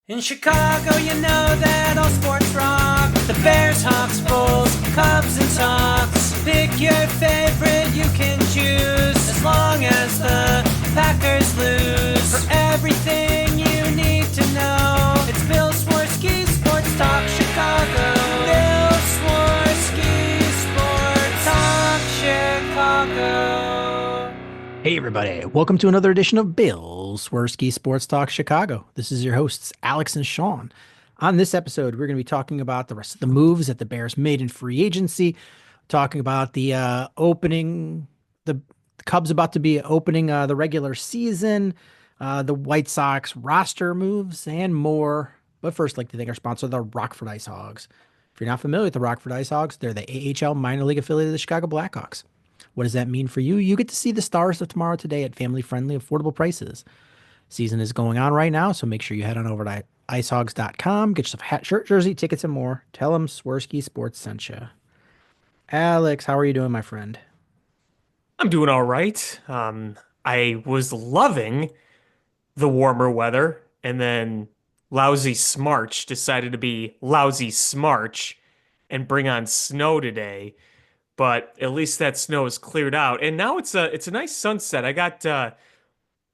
In Chicago, you know that all sports rock. The Bears, Hawks, Bulls, Cubs, and Sox. Pick your favorite, you can choose. As long as the Packers lose. For everything you need to know, it's Bill Swerski Sports Talk Chicago. Bill Swerski Sports Talk Chicago. Hey, everybody. Welcome to another edition of Bill's Swerski Sports Talk Chicago. This is your hosts, Alex and Sean. On this episode, we're going to be talking about the rest of the moves that the Bears made in free agency, talking about the Cubs about to be opening the regular season, the White Sox roster moves, and more. But first, I'd like to thank our sponsor, the Rockford Ice Hogs. If you're not familiar with the Rockford Ice Hogs, they're the AHL minor league affiliate of the Chicago Blackhawks. What does that mean for you? You get to see the stars of tomorrow today at family-friendly, affordable prices. Season is going on right now, so make sure you head on over to icehogs.com, get yourself a hat, shirt, jersey, tickets, and more. Tell them Swerski Sports sent you. Alex, how are you doing, my friend? I'm doing all right. I was loving the warmer weather, and then lousy Smarch decided to be lousy Smarch and bring on snow today. But at least that snow is cleared out, and now it's a nice sunset. I got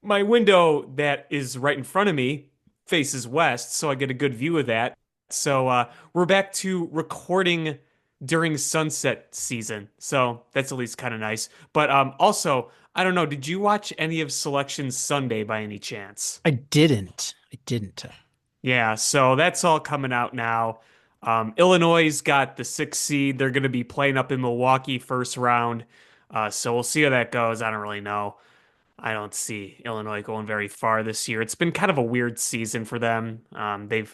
my window that is right in front of me faces west, so I get a good view of that. So we're back to recording during sunset season. So that's at least kind of nice. But also, I don't know, did you watch any of Selection Sunday by any chance? I didn't. I didn't. Yeah, so that's all coming out now. Illinois got the sixth seed. They're going to be playing up in Milwaukee first round. So we'll see how that goes. I don't really know. I don't see Illinois going very far this year. It's been kind of a weird season for them. They've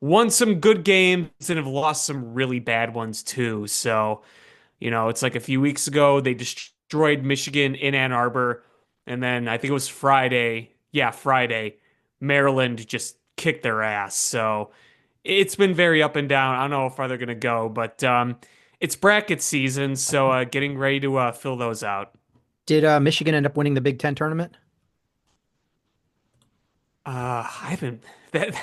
won some good games and have lost some really bad ones too. So, it's like a few weeks ago they destroyed Michigan in Ann Arbor, and then I think it was Friday. Yeah, Friday, Maryland just kicked their ass. So it's been very up and down. I don't know how far they're gonna go, but it's bracket season, so getting ready to fill those out. Did Michigan end up winning the Big Ten tournament? I haven't that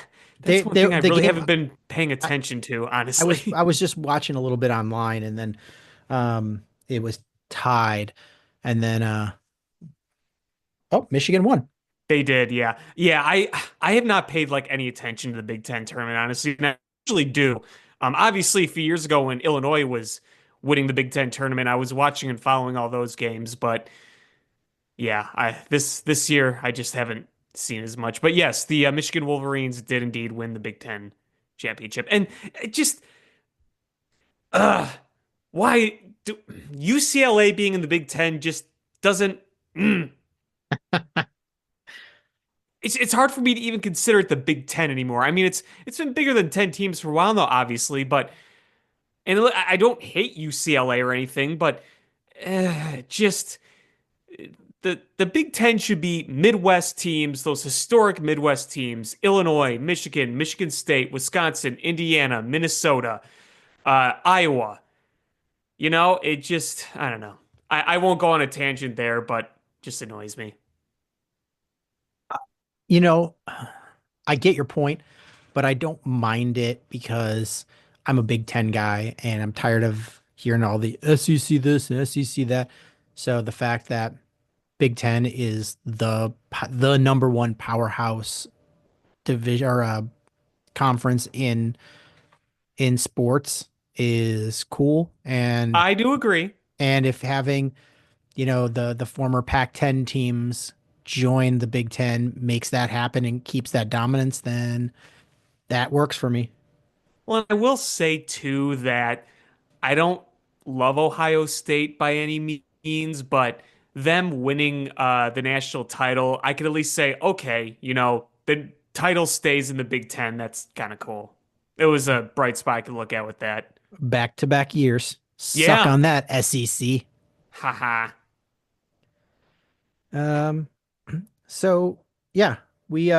They, that's one they, thing I the really game. haven't been paying I, attention to, I was honestly. I was just watching a little bit online, and then it was tied, and then Michigan won. They did, yeah. Yeah, I have not paid like any attention to the Big Ten tournament, honestly, and I usually do. Obviously a few years ago when Illinois was winning the Big Ten tournament, I was watching and following all those games, but yeah, I this year I just haven't seen as much. But yes, the Michigan Wolverines did indeed win the Big Ten championship. And it just uh why do UCLA being in the Big Ten just doesn't mm. It's hard for me to even consider it the Big Ten anymore. I mean, it's been bigger than 10 teams for a while now, obviously, but and I don't hate UCLA or anything, but just the Big Ten should be Midwest teams, those historic Midwest teams: Illinois, Michigan, Michigan State, Wisconsin, Indiana, Minnesota, Iowa. It just I don't know. I won't go on a tangent there, but just annoys me. You know, I get your point, but I don't mind it because I'm a Big Ten guy and I'm tired of hearing all the SEC this and SEC that. So the fact that Big Ten is the number one powerhouse division or conference in sports is cool. And I do agree. if having, the former Pac-10 teams join the Big Ten makes that happen and keeps that dominance, then that works for me. Well, I will say too that I don't love Ohio State by any means, but them winning the national title, I could at least say, okay, the title stays in the Big Ten. That's kind of cool. It was a bright spot I could look at with that. Back to back years. Suck Yeah. on that, SEC. Haha. Um, so yeah, we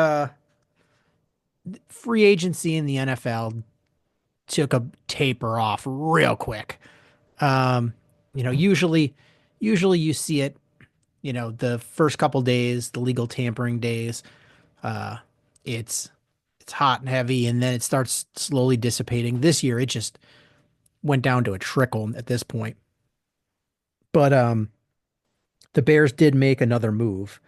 free agency in the NFL took a taper off real quick. Um, usually you see it, the first couple days, the legal tampering days, uh, it's it's hot and heavy, and then it starts slowly dissipating. This year, it just went down to a trickle at this point. But the Bears did make another move.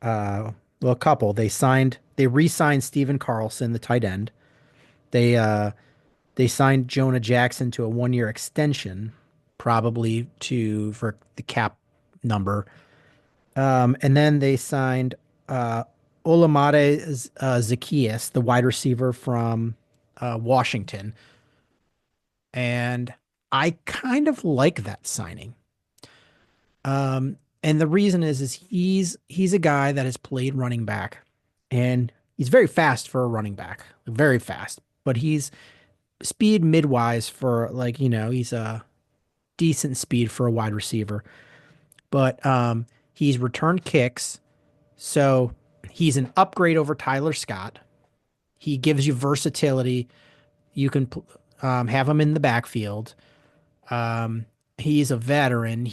Well, a couple. They re-signed Steven Carlson, the tight end. They they signed Jonah Jackson to a 1 year extension, probably to for the cap number. And then they signed Olamide Zaccheaus, the wide receiver from Washington. And I kind of like that signing. And the reason is he's a guy that has played running back, and he's very fast for a running back, very fast. But he's speed midwise for like he's a decent speed for a wide receiver. But he's returned kicks, so he's an upgrade over Tyler Scott. He gives you versatility. You can have him in the backfield. Um, he's a veteran.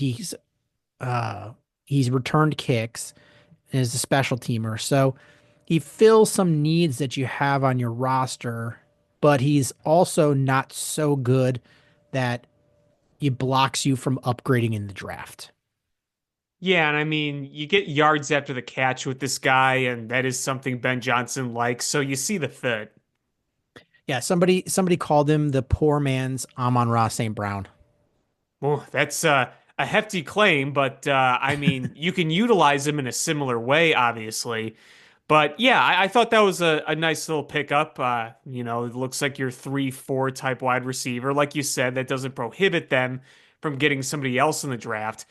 Uh, he's returned kicks and is a special teamer. So he fills some needs that you have on your roster, but he's also not so good that he blocks you from upgrading in the draft. Yeah, and I mean, you get yards after the catch with this guy, and that is something Ben Johnson likes. So you see the fit. Yeah, somebody called him the poor man's Amon-Ra St. Brown. Well, that's a hefty claim, but I mean, you can utilize him in a similar way, obviously. But yeah, I thought that was a nice little pickup. It looks like your 3-4 type wide receiver. Like you said, that doesn't prohibit them from getting somebody else in the draft.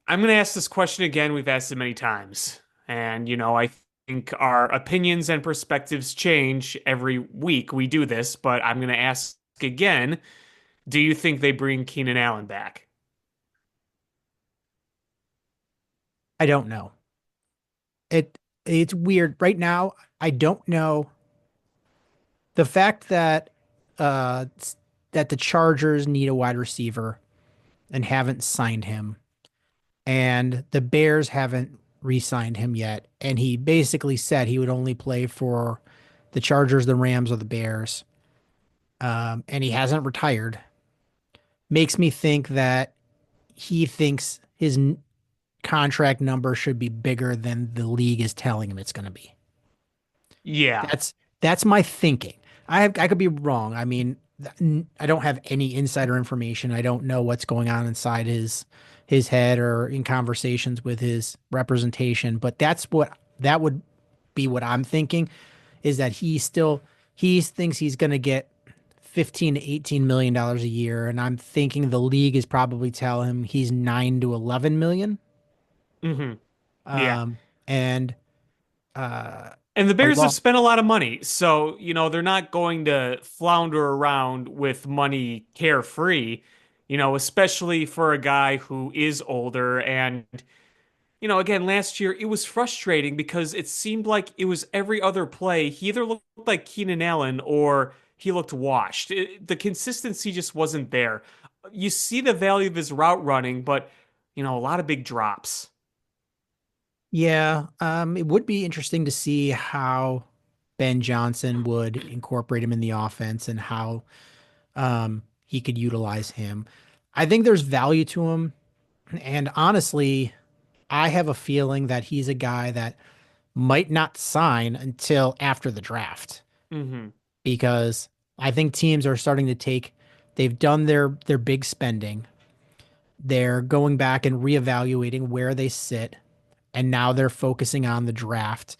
I'm going to ask this question again. We've asked it many times. And, I think our opinions and perspectives change every week we do this, but I'm going to ask again, do you think they bring Keenan Allen back? I don't know. It's weird. Right now, I don't know. The fact uh that the Chargers need a wide receiver and haven't signed him, and the Bears haven't re-signed him yet, and he basically said he would only play for the Chargers, the Rams, or the Bears. And he hasn't retired. Makes me think that he thinks his contract number should be bigger than the league is telling him it's going to be. Yeah. That's my thinking. I could be wrong. I mean, I don't have any insider information. I don't know what's going on inside his head or in conversations with his representation, but that would be what I'm thinking, is that he thinks he's going to get 15 to 18 million dollars a year, and I'm thinking the league is probably telling him he's 9 to 11 million. hmm Yeah. Um and uh And the Bears have along spent a lot of money. So, they're not going to flounder around with money carefree, especially for a guy who is older. And, again, last year it was frustrating because it seemed like it was every other play. He either looked like Keenan Allen or he looked washed. The consistency just wasn't there. You see the value of his route running, but, a lot of big drops. Yeah, it would be interesting to see how Ben Johnson would incorporate him in the offense and how he could utilize him. I think there's value to him, and honestly, I have a feeling that he's a guy that might not sign until after the draft, hmm because I think teams are starting to they've done their big spending. They're going back and reevaluating where they sit, and now they're focusing on the draft.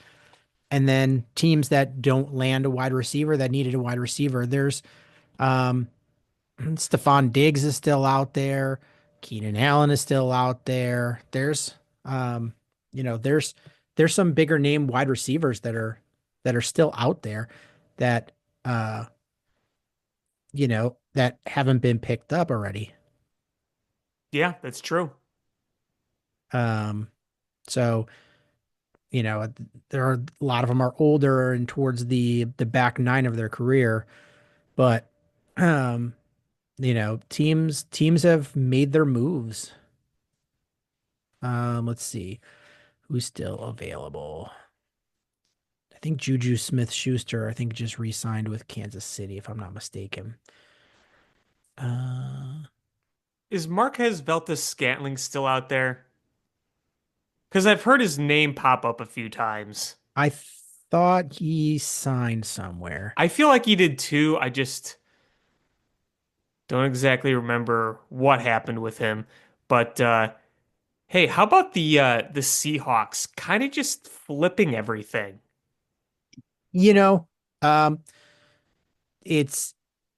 And then teams that don't land a wide receiver that needed a wide receiver, there's um Stephon Diggs is still out there. Keenan Allen is still out there. Um, there's some bigger name wide receivers that are still out there that uh, that haven't been picked up already. Yeah, that's true. Um, so there are a lot of them are older and towards the back nine of their career, but um, teams have made their moves. Let's see who's still available. I think Juju Smith-Schuster, I think just re-signed with Kansas City, if I'm not mistaken. Uh, Is Marquez Veltas Scantling still out there? Because I've heard his name pop up a few times. I thought he signed somewhere. I feel like he did too. I just don't exactly remember what happened with him. But hey, how about the Seahawks kind of just flipping everything? You know, um, it's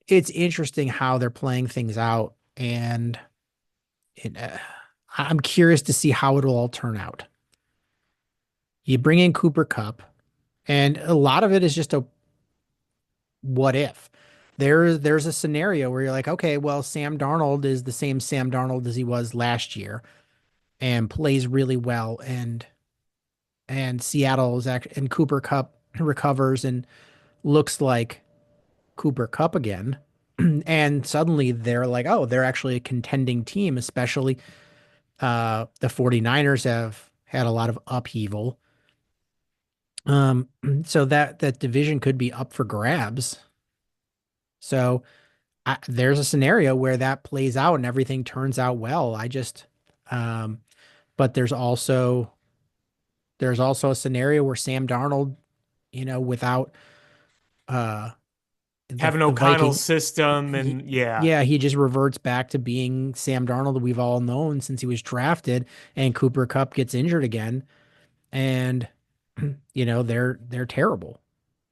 it's interesting how they're playing things out, and it, I'm curious to see how it'll all turn out. You bring in Cooper Cup, and a lot of it is just a what if. There's a scenario where you're like, okay, well, Sam Darnold is the same Sam Darnold as he was last year and plays really well, and Seattle is act and Cooper Cup recovers and looks like Cooper Cup again. And suddenly they're like, oh, they're actually a contending team, especially the 49ers have had a lot of upheaval. Um, so that division could be up for grabs. So there's a scenario where that plays out and everything turns out well. Um, but there's also a scenario where Sam Darnold, without uh the Having the O'Connell's Viking, system and yeah. yeah, he just reverts back to being Sam Darnold that we've all known since he was drafted, and Cooper Cup gets injured again, and they're terrible.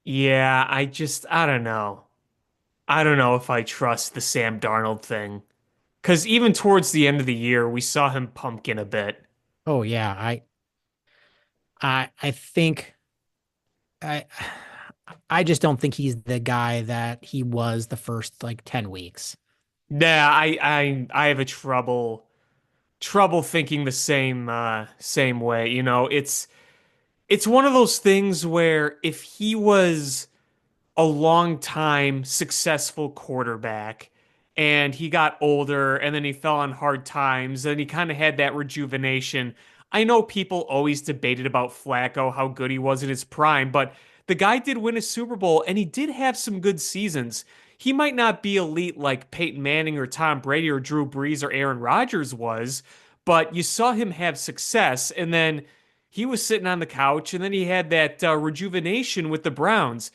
Yeah, I don't know. I don't know if I trust the Sam Darnold thing. Because even towards the end of the year, we saw him pumpkin a bit. Oh yeah, I think I I just don't think he's the guy that he was the first like 10 weeks. Nah, I have a trouble thinking the same way. You know, it's one of those things where if he was a long time successful quarterback and he got older and then he fell on hard times and he kind of had that rejuvenation. I know people always debated about Flacco, how good he was in his prime, but the guy did win a Super Bowl and he did have some good seasons. He might not be elite like Peyton Manning or Tom Brady or Drew Brees or Aaron Rodgers was, but you saw him have success and then he was sitting on the couch and then he had that rejuvenation with the Browns.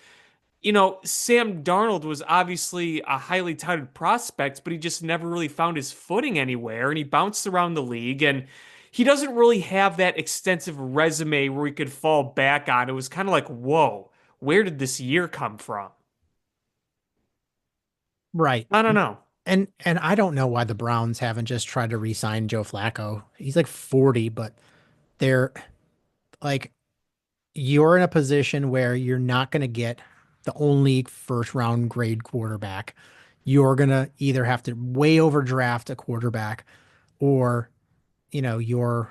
You know, Sam Darnold was obviously a highly touted prospect, but he just never really found his footing anywhere, and he bounced around the league, and he doesn't really have that extensive resume where he could fall back on. It was kind of like, whoa, where did this year come from? Right. I don't know. And I don't know why the Browns haven't just tried to re-sign Joe Flacco. He's like 40, but they're like you're in a position where you're not going to get the only first round grade quarterback. You're going to either have to way overdraft a quarterback or, you're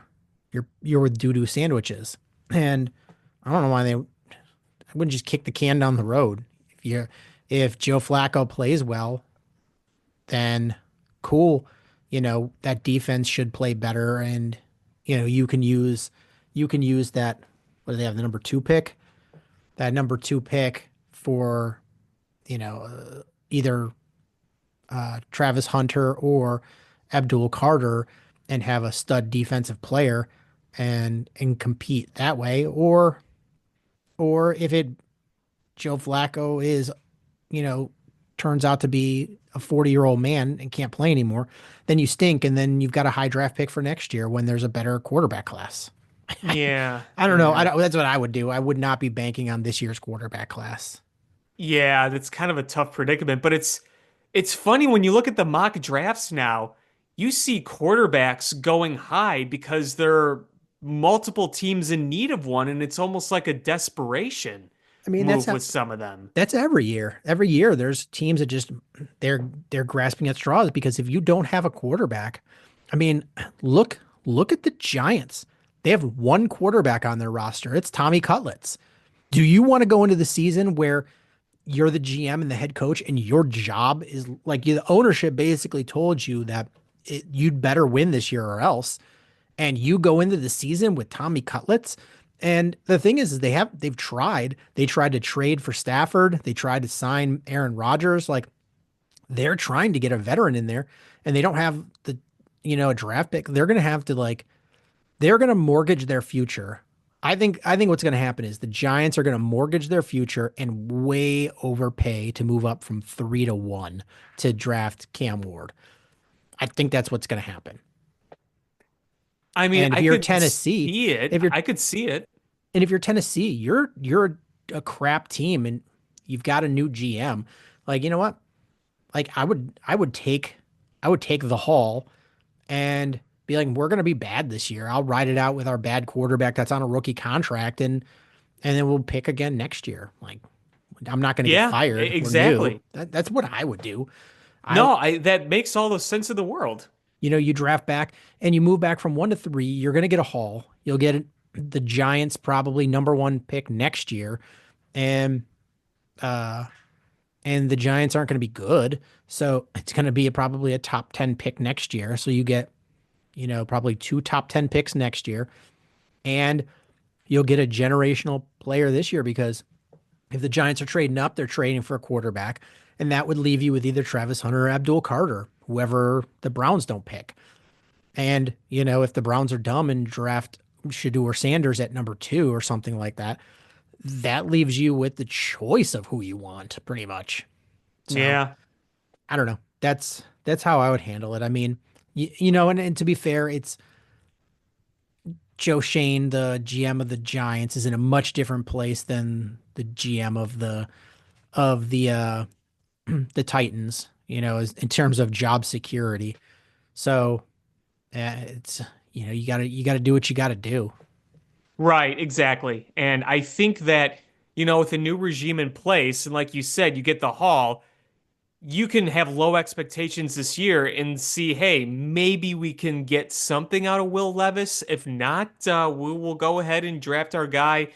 with doo-doo sandwiches. And I don't know why I wouldn't just kick the can down the road. If Joe Flacco plays well, then cool. That defense should play better, and you can use that. What do they have? The number two pick. That number two pick for either Travis Hunter or Abdul Carter, and have a stud defensive player and compete that way, or if it Joe Flacco is you know, turns out to be a 40-year-old man and can't play anymore, then you stink. And then you've got a high draft pick for next year when there's a better quarterback class. Yeah, I don't know. yeah. That's what I would do. I would not be banking on this year's quarterback class. Yeah, that's kind of a tough predicament, but it's funny when you look at the mock drafts now, you see quarterbacks going high because there are multiple teams in need of one, and it's almost like a desperation I mean, move with some of them. that's every year. Every year there's teams that just they're grasping at straws because if you don't have a quarterback, I mean, look at the Giants. They have one quarterback on their roster. It's Tommy Cutlets. Do you want to go into the season where you're the GM and the head coach, and your job is like the ownership basically told you that you'd better win this year or else, and you go into the season with Tommy Cutlets And the thing is they've tried to trade for Stafford. They tried to sign Aaron Rodgers. Like they're trying to get a veteran in there and they don't have a draft pick. They're going to have to they're going to mortgage their future. I think what's going to happen is the Giants are going to mortgage their future and way overpay to move up from 3-1 to draft Cam Ward. I think that's what's going to happen. I mean, And if I you're could Tennessee, see it. if you're I could see it. and if you're Tennessee, you're a crap team and you've got a new GM. Like, you know what? Like I would take the haul and be like, we're gonna be bad this year. I'll ride it out with our bad quarterback that's on a rookie contract and then we'll pick again next year. Like I'm not gonna get Yeah, fired. We're new. exactly. That's what I would do. I No, I that makes all the sense in the world. you draft back and you move back from 1 to 3, you're gonna get a haul. You'll get the Giants probably number one pick next year. And uh and the Giants aren't going to be good. So it's going to be probably a top 10 pick next year. So you get, probably 2 top 10 picks next year. And you'll get a generational player this year because if the Giants are trading up, they're trading for a quarterback. And that would leave you with either Travis Hunter or Abdul Carter, whoever the Browns don't pick. And, if the Browns are dumb and draft Shador Sanders at number 2 or something like that, that leaves you with the choice of who you want, pretty much. So Yeah. I don't know. That's how I would handle it. I mean, and to be fair, it's Joe Shane, the GM of the Giants, is in a much different place than the GM of the the Titans. In terms of job security. So it's you gotta do what you gotta do. Right, exactly. And I think that, with a new regime in place, and like you said, you get the haul, you can have low expectations this year and see, hey, maybe we can get something out of Will Levis. If not, we will go ahead and draft our guy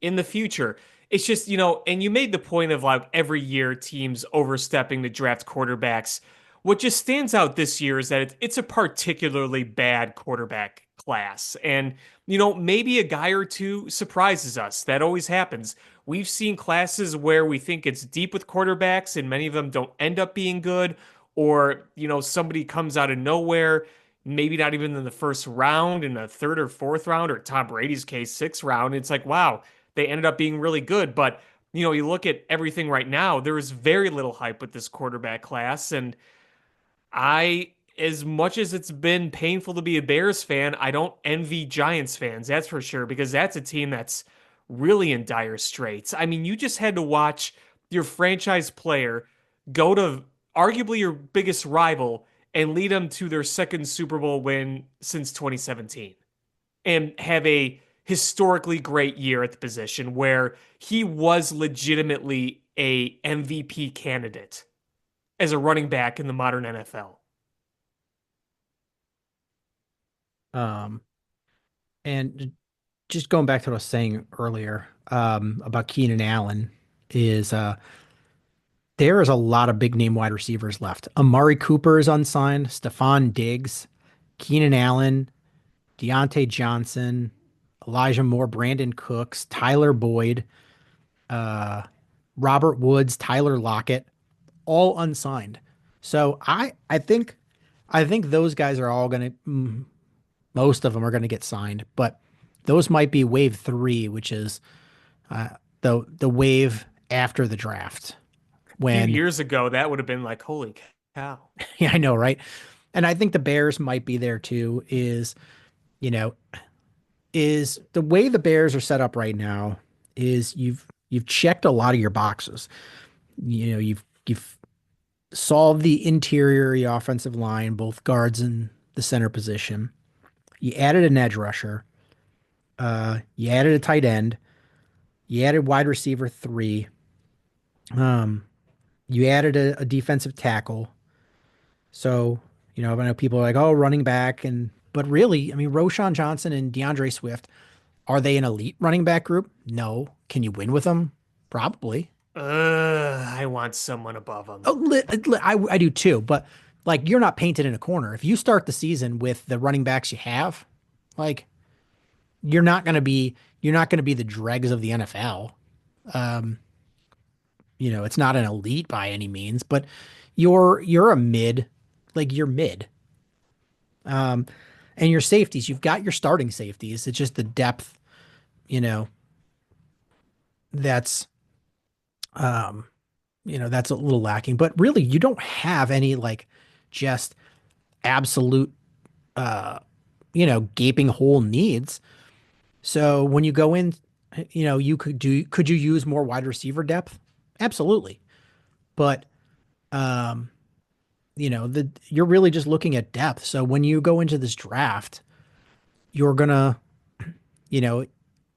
in the future. It's just, and you made the point of like every year teams overstepping to draft quarterbacks. What just stands out this year is that it's a particularly bad quarterback class. And, maybe a guy or two surprises us. That always happens. We've seen classes where we think it's deep with quarterbacks and many of them don't end up being good, or, somebody comes out of nowhere, maybe not even in the first round, in the third or fourth round, or Tom Brady's case, sixth round. It's like, wow, they ended up being really good. But, you look at everything right now, there is very little hype with this quarterback class. And as much as it's been painful to be a Bears fan, I don't envy Giants fans, that's for sure, because that's a team that's really in dire straits. I mean, you just had to watch your franchise player go to arguably your biggest rival and lead them to their second Super Bowl win since 2017 and have a historically great year at the position where he was legitimately a MVP candidate as a running back in the modern NFL. Um, and just going back to what I was saying earlier, about Keenan Allen is there is a lot of big name wide receivers left. Amari Cooper is unsigned, Stephon Diggs, Keenan Allen, Deontay Johnson, Elijah Moore, Brandon Cooks, Tyler Boyd, uh, Robert Woods, Tyler Lockett, all unsigned. So I think those guys are all going to most of them are going to get signed, but those might be wave 3, which is the wave after the draft A few when years ago, that would have been like, holy cow. yeah, I know, right? And I think the Bears might be there too. You know, is the way the Bears are set up right now is you've checked a lot of your boxes. You've solved the interior of the offensive line, both guards and the center position. You added an edge rusher. You added a tight end. You added wide receiver 3. Um, you added a defensive tackle. So, I know people are like, oh, running back. But really, I mean, Roshan Johnson and DeAndre Swift, are they an elite running back group? No. Can you win with them? Probably. I want someone above them. Oh, I do too. But like, you're not painted in a corner. If you start the season with the running backs you have, like, you're not going to be the dregs of the NFL. Um, it's not an elite by any means, but you're a mid, like you're mid. Um, and your safeties, you've got your starting safeties. It's just the depth, you know, that's um, that's a little lacking. But really, you don't have any like just absolute gaping hole needs. So when you go in, could you use more wide receiver depth? Absolutely. But um, you're really just looking at depth. So when you go into this draft, you're gonna, you know,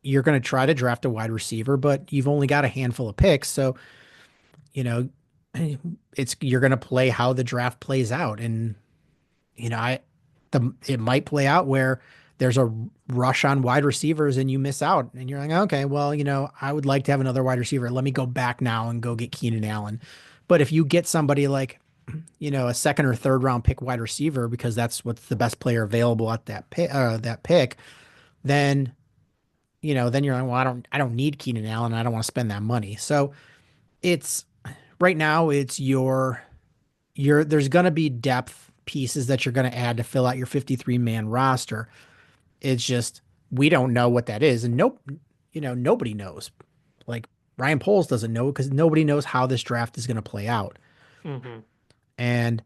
you're gonna try to draft a wide receiver, but you've only got a handful of picks. So, you know, you're gonna play how the draft plays out. And, you know, it might play out where there's a rush on wide receivers and you miss out and you're like, okay, well, I would like to have another wide receiver. Let me go back now and go get Keenan Allen. But if you get somebody like, a second or third round pick wide receiver because that's what's the best player available at that pick, then then you're like, well, I don't need Keenan Allen. I don't want to spend that money. So it's right now it's your there's going to be depth pieces that you're going to add to fill out your 53 man roster. It's just we don't know what that is, and nobody knows. Like Ryan Poles doesn't know because nobody knows how this draft is going to play out. Hmm. And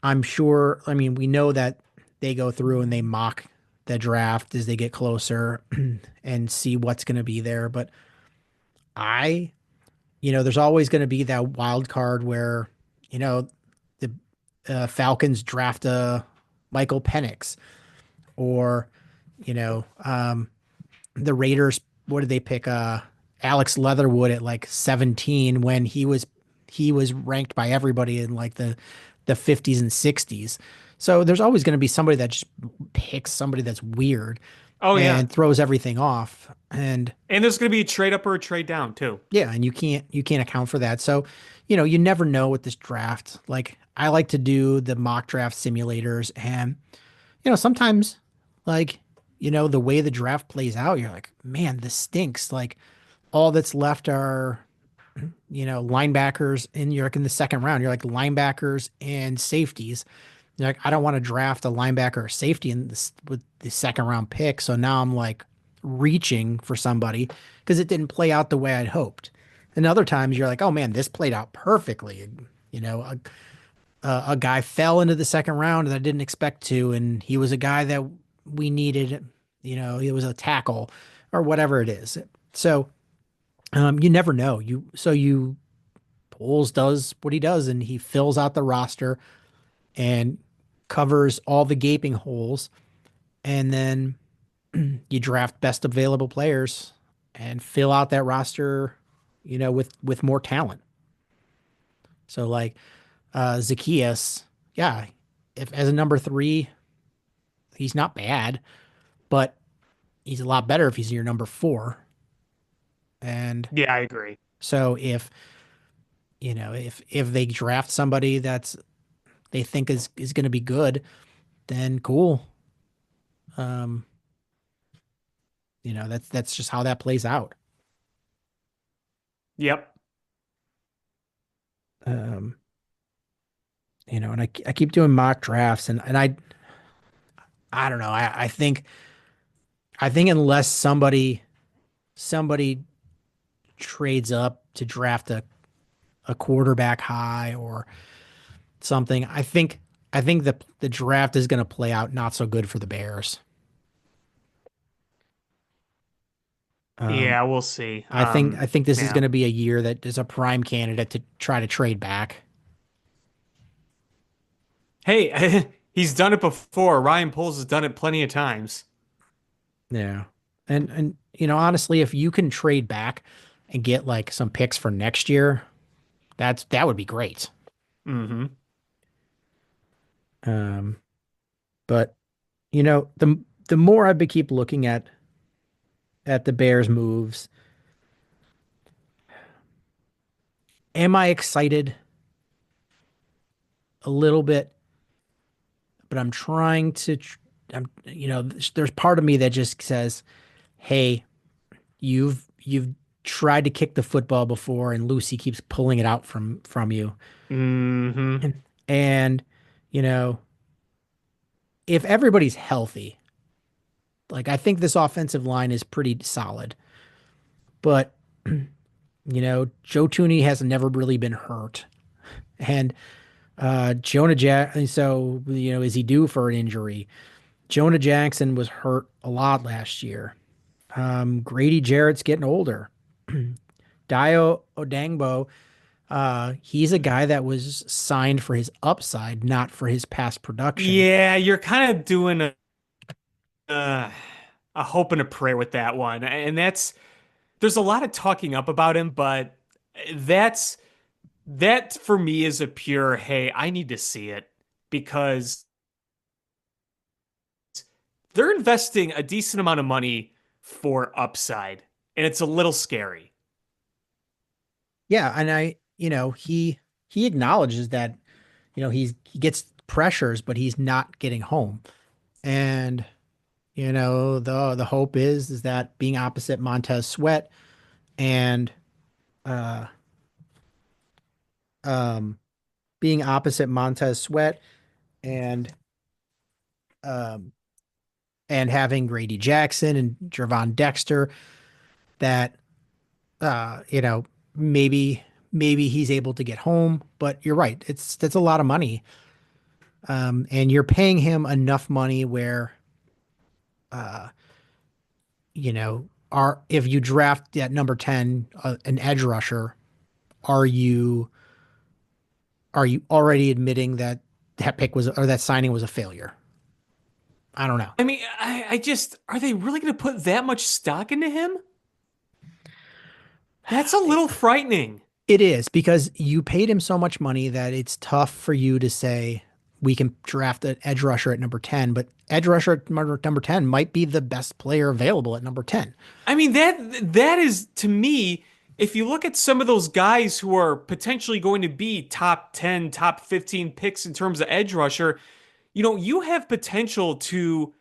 I'm sure, I mean, we know that they go through and they mock the draft as they get closer and see what's going to be there. But I, there's always going to be that wild card where, the Falcons draft a Michael Penix or, the Raiders, what did they pick? Alex Leatherwood at like 17 when he was ranked by everybody in like the 50s and 60s. So there's always going to be somebody that just picks somebody that's weird Oh yeah, and throws everything off. And and there's going to be a trade up or a trade down too. yeah, and you can't account for that. So, you never know with this draft. Like I like to do the mock draft simulators and sometimes like the way the draft plays out, you're like, man, this stinks. Like all that's left are linebackers and you're like in the second round. You're like linebackers and safeties. You're like, I don't want to draft a linebacker or safety in this with the second round pick. So now I'm like reaching for somebody because it didn't play out the way I'd hoped. And other times you're like, oh man, this played out perfectly. A guy fell into the second round that I didn't expect to, and he was a guy that we needed. He was a tackle or whatever it is. So you never know. Poles does what he does, and he fills out the roster and covers all the gaping holes, and then you draft best available players and fill out that roster, with more talent. So like Zacchaeus, yeah, if as a number three, he's not bad, but he's a lot better if he's your number four. And Yeah, I agree. so if they draft somebody that's they think is going to be good, then cool. Um, that's just how that plays out. Yep. Um, and I keep doing mock drafts and I don't know. I think unless somebody trades up to draft a quarterback high or something, I think the draft is going to play out not so good for the Bears. Um, Yeah, we'll see. I think this is Yeah. going to be a year that is a prime candidate to try to trade back. Hey, he's done it before. Ryan Poles has done it plenty of times. Yeah. And honestly, if you can trade back and get like some picks for next year, that would be great. Hmm. Um, but the more I keep looking at the Bears moves, am I excited a little bit? But I'm trying to, there's part of me that just says, hey, you've tried to kick the football before and Lucy keeps pulling it out from you. Hmm. And you know, if everybody's healthy, like I think this offensive line is pretty solid. But Joe Tooney has never really been hurt. And Jonah Jackson, so is he due for an injury? Jonah Jackson was hurt a lot last year. Grady Jarrett's getting older. Dio Odangbo, he's a guy that was signed for his upside, not for his past production. Yeah, you're kind of doing uh, a hope and a prayer with that one. And there's a lot of talking up about him, but that's that for me is a pure, hey, I need to see it because they're investing a decent amount of money for upside, and it's a little scary. Yeah, and he acknowledges that he gets pressures, but he's not getting home. And the hope is that being opposite Montez Sweat and uh um being opposite Montez Sweat and um and having Grady Jackson and Jervon Dexter that maybe he's able to get home, but you're right. That's a lot of money. And you're paying him enough money where uh are if you draft at number 10 an edge rusher, are you already admitting that that pick was or that signing was a failure? I don't know. I mean, I just, are they really going to put that much stock into him? That's a little frightening. It is because you paid him so much money that it's tough for you to say we can draft an edge rusher at number 10, but edge rusher at number 10 might be the best player available at number 10. I mean, that is to me, if you look at some of those guys who are potentially going to be top 10, top 15 picks in terms of edge rusher, you have potential to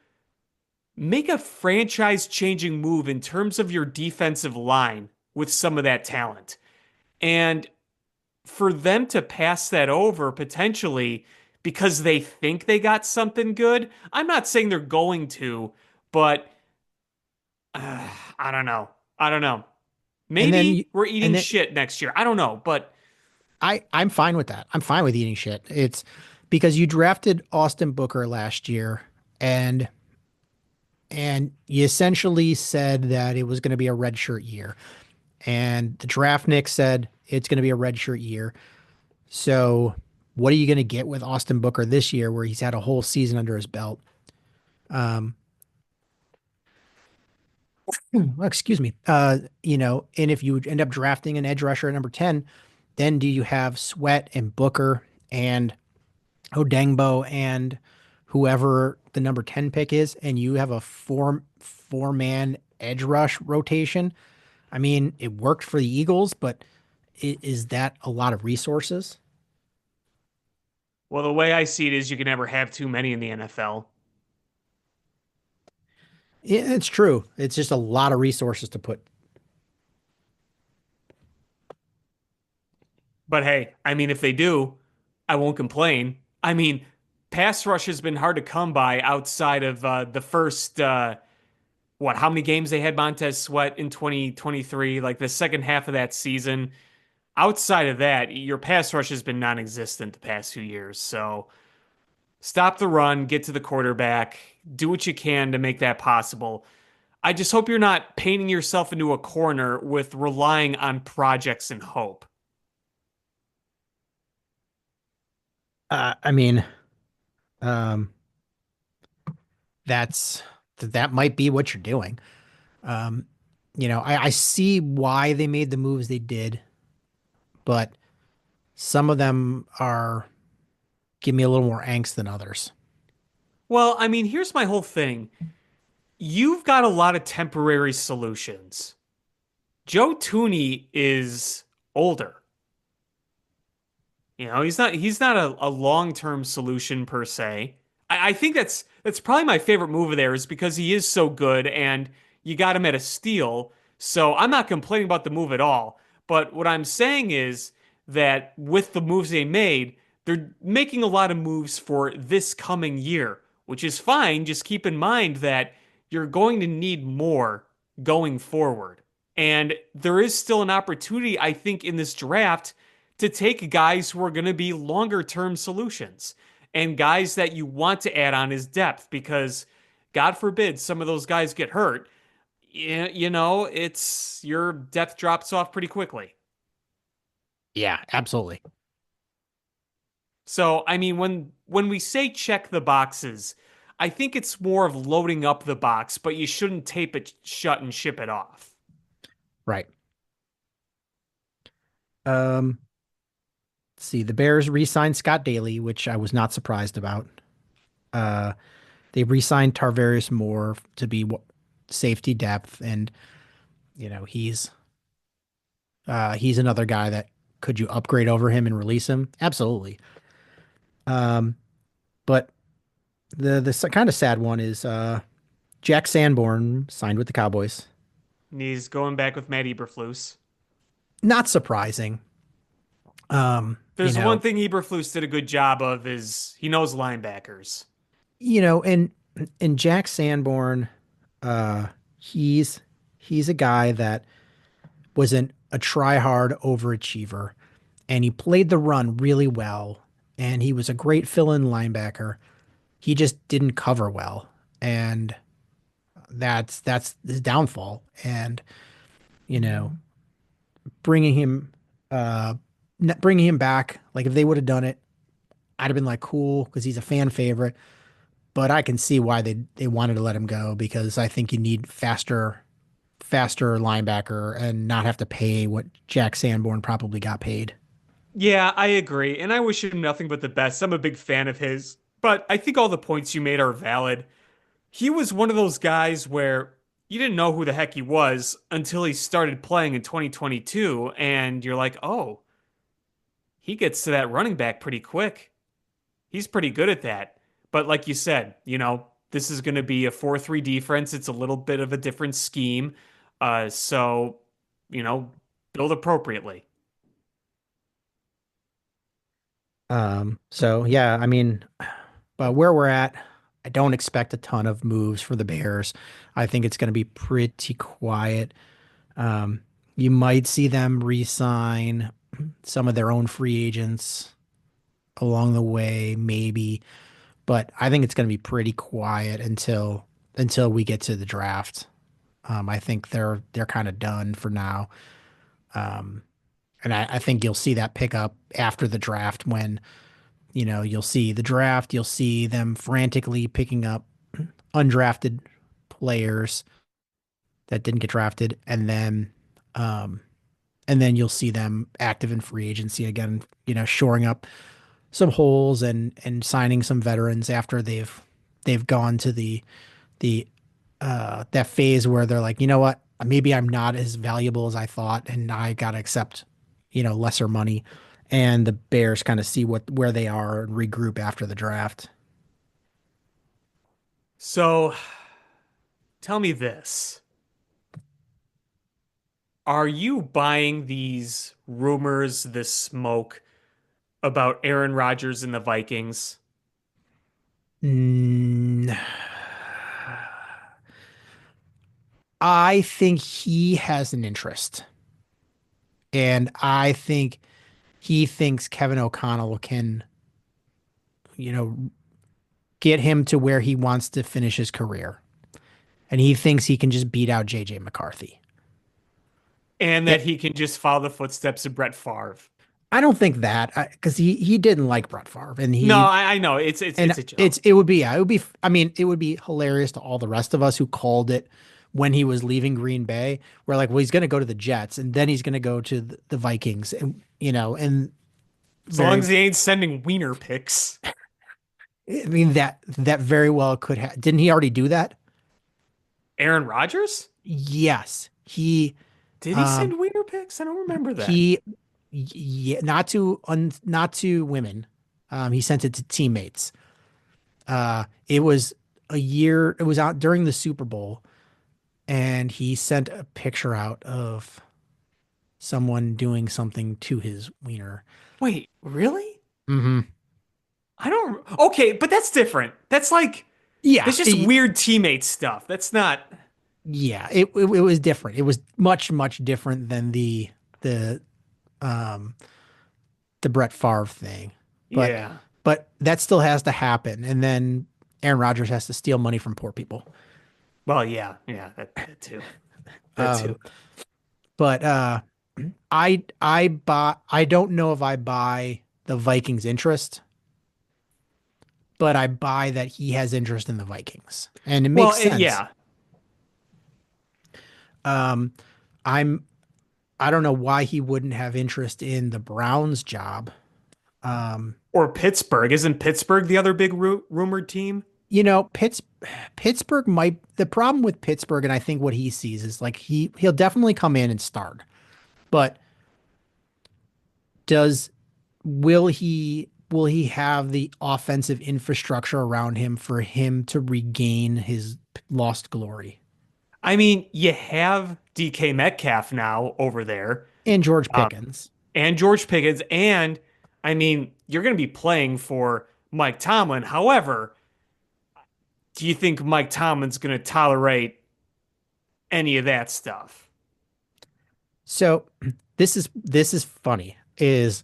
make a franchise changing move in terms of your defensive line with some of that talent. And for them to pass that over potentially because they think they got something good, I'm not saying they're going to, but I don't know. I don't know. And then Maybe we're and eating then shit next year. I don't know, but I'm fine with that. I'm fine with eating shit. It's because you drafted Austin Booker last year and you essentially said that it was going to be a redshirt year. And the draft Nick said it's going to be a redshirt year. So what are you going to get with Austin Booker this year where he's had a whole season under his belt? Um, well, excuse me. And if you end up drafting an edge rusher at number 10, then do you have Sweat and Booker and Odengbo and whoever the number 10 pick is, and you have a four man edge rush rotation? I mean, it worked for the Eagles, but is that a lot of resources? well, the way I see it is you can never have too many in the NFL. Yeah, it's true. It's just a lot of resources to put. But hey, I mean, if they do, I won't complain. I mean, pass rush has been hard to come by outside of the first, how many games they had Montez Sweat in 2023, like the second half of that season. Outside of that, your pass rush has been non existent the past few years. So stop the run, get to the quarterback, do what you can to make that possible. I just hope you're not painting yourself into a corner with relying on projects and hope. I mean, um, that's that might be what you're doing. Um, I see why they made the moves they did, but some of them are give me a little more angst than others. Well, I mean, here's my whole thing. You've got a lot of temporary solutions. Joe Tooney is older. He's not a long-term solution per se. I think that's probably my favorite move there is because he is so good and you got him at a steal. So I'm not complaining about the move at all. But what I'm saying is that with the moves they made, they're making a lot of moves for this coming year, which is fine. Just keep in mind that you're going to need more going forward. And there is still an opportunity, I think, in this draft to take guys who are going to be longer term solutions and guys that you want to add on his depth because God forbid some of those guys get hurt. It's your depth drops off pretty quickly. Yeah, absolutely. So, I mean, when we say check the boxes, I think it's more of loading up the box, but you shouldn't tape it shut and ship it off. Right. Um, let's see. The Bears re-signed Scott Daly, which I was not surprised about. Uh, they re-signed Tarvarius Moore to be safety depth, and he's another guy that could you upgrade over him and release him? Absolutely. Um, but the kind of sad one is Jack Sanborn signed with the Cowboys. And he's going back with Matt Eberflus. Not surprising. Um, you There's one know, thing Eberflus did a good job of is he knows linebackers. and Jack Sanborn, uh, he's he's a guy that wasn't a try-hard overachiever, and he played the run really well, and he was a great fill-in linebacker. He just didn't cover well, and that's his downfall. And you know, bringing him, uh, bringing him back, like if they would have done it, I'd have been like, cool, because he's a fan favorite. But I can see why they wanted to let him go because I think you need faster linebacker and not have to pay what Jack Sanborn probably got paid. Yeah, I agree. And I wish him nothing but the best. I'm a big fan of his. But I think all the points you made are valid. He was one of those guys where you didn't know who the heck he was until he started playing in 2022. And you're like, oh, he gets to that running back pretty quick. He's pretty good at that. But like you said, this is going to be a 4-3 defense. It's a little bit of a different scheme. So, you know, build appropriately. So yeah, I mean, but where we're at, I don't expect a ton of moves for the Bears. I think it's going to be pretty quiet. Um, you might see them re-sign some of their own free agents along the way, maybe, but I think it's going to be pretty quiet until we get to the draft. I think they're kind of done for now. Um, and I think you'll see that pick up after the draft when, you'll see the draft, you'll see them frantically picking up undrafted players that didn't get drafted, um, and then you'll see them active in free agency again, shoring up some holes and signing some veterans after they've gone to the that phase where they're like, you know what, maybe I'm not as valuable as I thought, and I gotta accept, lesser money. And the Bears kind of see where they are and regroup after the draft. So tell me this. Are you buying these rumors, this smoke about Aaron Rodgers and the Vikings? Mm, I think he has an interest, and I think he thinks Kevin O'Connell can, you know, get him to where he wants to finish his career. And he thinks he can just beat out JJ McCarthy. And that It, he can just follow the footsteps of Brett Favre? I don't think that because he didn't like Brett Favre, and No, he I know it's and a joke. it would be yeah, it would be I mean it would be hilarious to all the rest of us who called it when he was leaving Green Bay. We're like, well, he's going to go to the Jets, and then he's going to go to the Vikings, and and As long very as he ain't sending wiener pics. I mean that very well could have. Didn't he already do that? Aaron Rodgers? Yes, Did he um send wiener pics? I don't remember that. he yeah, not to women. He sent it to teammates. It was a year. It was out during the Super Bowl. and he sent a picture out of someone doing something to his wiener. Wait, really? Hmm. I don't. Okay, but that's different. That's like Yeah, that's just weird teammate stuff. That's not. yeah, it was different. It was much different than the um the Brett Favre thing. But Yeah. that still has to happen. And then Aaron Rodgers has to steal money from poor people. Well, yeah, yeah, that too. That too. Um, but I don't know if I buy the Vikings interest, but I buy that he has interest in the Vikings. And it Well, makes sense. yeah. Um, I'm I don't know why he wouldn't have interest in the Browns job. Um, Or Pittsburgh. Isn't Pittsburgh the other big rumored team? you know, Pittsburgh might the problem with Pittsburgh, and I think what he sees is like he'll definitely come in and start, but does will he have the offensive infrastructure around him for him to regain his lost glory? I mean, you have DK Metcalf now over there, And George um, Pickens. and George Pickens, and I mean, you're going to be playing for Mike Tomlin. However, do you think Mike Tomlin's going to tolerate any of that stuff? So this is funny is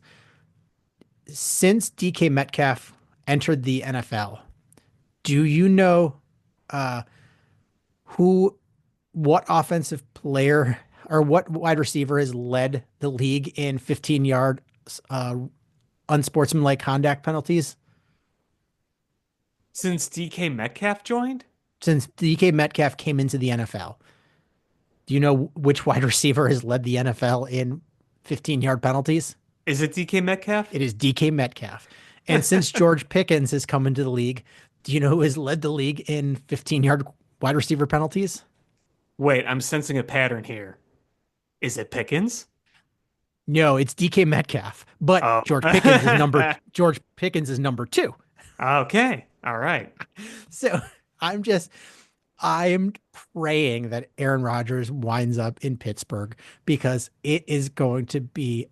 since DK Metcalf entered the NFL, do you know uh who what offensive player or what wide receiver has led the league in 15-yard uh, unsportsmanlike conduct penalties Since DK Metcalf joined? since DK Metcalf came into the NFL? Do you know which wide receiver has led the NFL in 15-yard penalties? Is it DK Metcalf? It is DK Metcalf. And since George Pickens has come into the league, do you know who has led the league in 15-yard wide receiver penalties? Wait, I'm sensing a pattern here. Is it Pickens? No, it's DK Metcalf. But Oh. George Pickens is number two. Okay. All right. So I'm praying that Aaron Rodgers winds up in Pittsburgh because it is going to be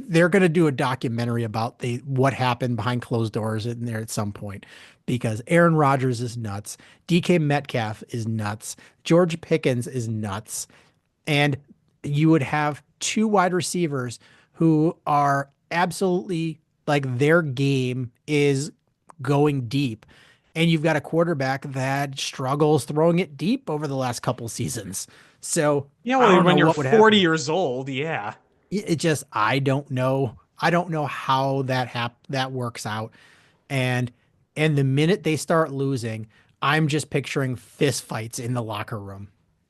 they're going to do a documentary about what happened behind closed doors in there at some point because Aaron Rodgers is nuts. DK Metcalf is nuts. George Pickens is nuts. And you would have two wide receivers who are absolutely like their game is going deep. And you've got a quarterback that struggles throwing it deep over the last couple seasons. So Yeah, I well, don't know when you're what would 40 happen. years old, yeah. It just I don't know. I don't know how that works out. And the minute they start losing, I'm just picturing fist fights in the locker room.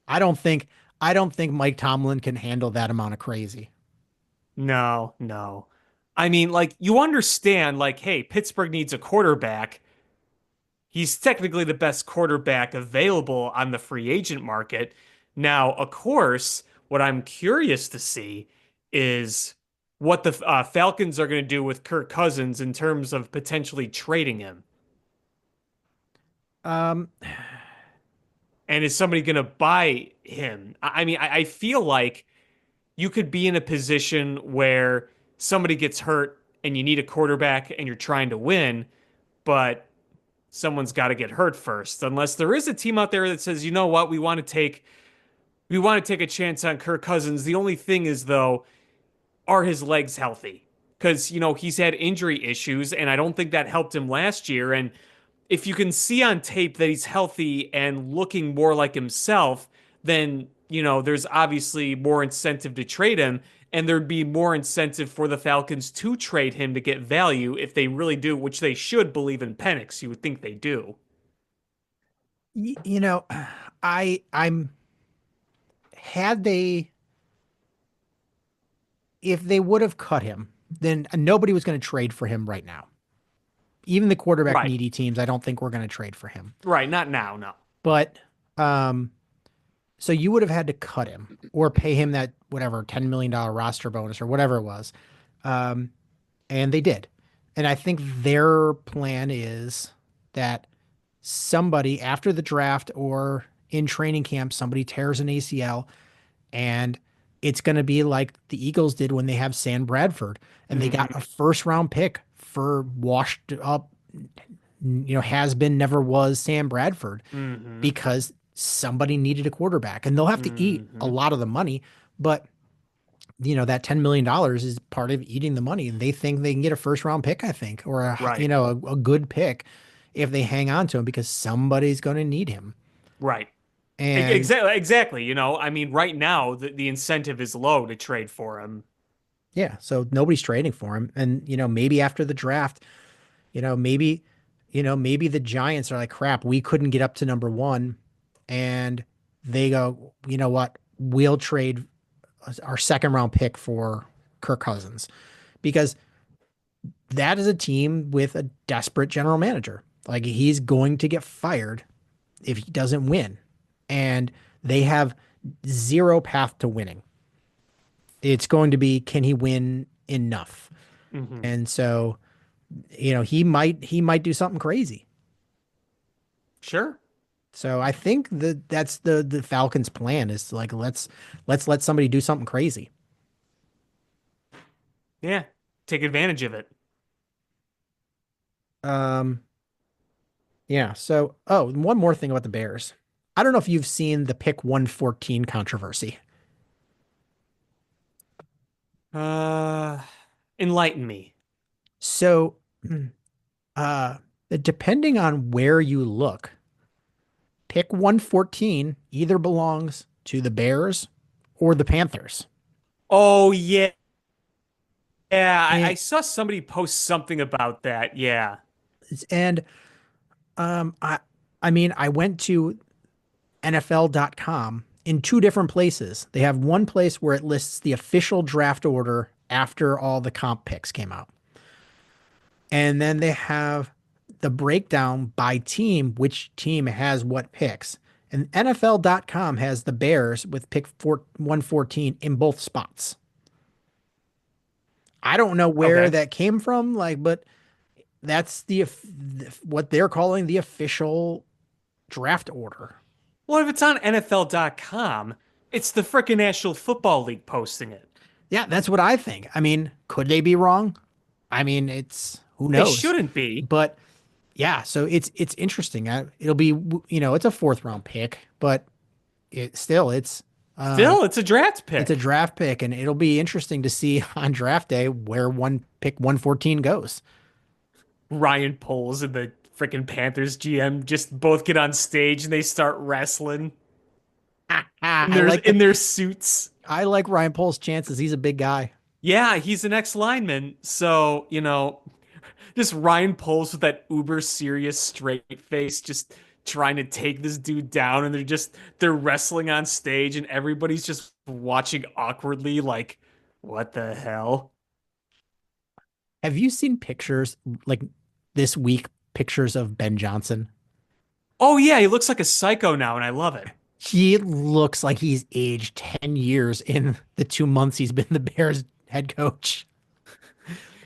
I don't think I don't think Mike Tomlin can handle that amount of crazy. No, no. I mean, like, you understand, like, hey, Pittsburgh needs a quarterback. He's technically the best quarterback available on the free agent market. Now, of course, what I'm curious to see is what the Falcons are going to do with Kirk Cousins in terms of potentially trading him. Um, And is somebody going to buy him? I mean, I feel like you could be in a position where somebody gets hurt and you need a quarterback and you're trying to win, but someone's got to get hurt first. Unless there is a team out there that says, you know what, we want to take a chance on Kirk Cousins. The only thing is though, are his legs healthy? Because he's had injury issues, and I don't think that helped him last year. And if you can see on tape that he's healthy and looking more like himself, then there's obviously more incentive to trade him, and there'd be more incentive for the Falcons to trade him to get value if they really do, which they should believe in Penix. You would think they do. you know, I'm had they if they would have cut him, then nobody was going to trade for him right now. Even the quarterback Right. needy teams, I don't think we're going to trade for him. Right. Not now. No. But so you would have had to cut him or pay him that whatever $10 million roster bonus or whatever it was. Um, and they did. And I think their plan is that somebody after the draft or in training camp, somebody tears an ACL, and it's going to be like the Eagles did when they have Sam Bradford and they got a Hmm. first round pick for washed up, has been, never was Sam Bradford Hmm. because somebody needed a quarterback and they'll have to eat a Hmm. lot of the money, but that $10 million dollars is part of eating the money. And they think they can get a first round pick, I think, or Right. a good pick if they hang on to him because somebody's going to need him. Right. And Exactly. Exactly. I mean, right now the incentive is low to trade for him. yeah, so nobody's trading for him. And, maybe after the draft, maybe, maybe the Giants are like, crap, we couldn't get up to number one. And they go, you know what? We'll trade our second round pick for Kirk Cousins because that is a team with a desperate general manager. Like he's going to get fired if he doesn't win. And they have zero path to winning. It's going to be, can he win enough? Hmm. And so, he might do something crazy. Sure. So I think that's the Falcons' plan is like let's let somebody do something crazy. Yeah. Take advantage of it. Um, yeah. So, one more thing about the Bears. I don't know if you've seen the pick 114 controversy. Uh, Enlighten me. So, uh, depending on where you look, pick 114 either belongs to the Bears or the Panthers. Oh yeah. Yeah, I And saw somebody post something about that. Yeah. and um, I I mean, I went to NFL.com in two different places. They have one place where it lists the official draft order after all the comp picks came out. And then they have the breakdown by team, which team has what picks. And NFL.com has the Bears with pick 114 in both spots. I don't know where Okay. that came from, like, but that's what they're calling the official draft order. Well, if it's on NFL.com, it's the frickin' National Football League posting it. Yeah, that's what I think. I mean, could they be wrong? I mean, it's who They knows. shouldn't be. But yeah, so it's interesting. It'll be it's a fourth round pick, but uh Still, it's a draft it's a pick. draft pick, and it'll be interesting to see on draft day where one pick 114 goes. Ryan Poles and the frickin' Panthers GM just both get on stage and they start wrestling in I their like the in their suits. I like Ryan Pohl's chances. He's a big guy. Yeah, he's an ex-lineman, so just Ryan Poles with that uber serious straight face, just trying to take this dude down, and they're wrestling on stage, and everybody's just watching awkwardly, like, what the hell? Have you seen pictures like this week? Pictures of Ben Johnson. Oh yeah, he looks like a psycho now, and I love it. He looks like he's aged 10 years in the 2 months he's been the Bears head coach.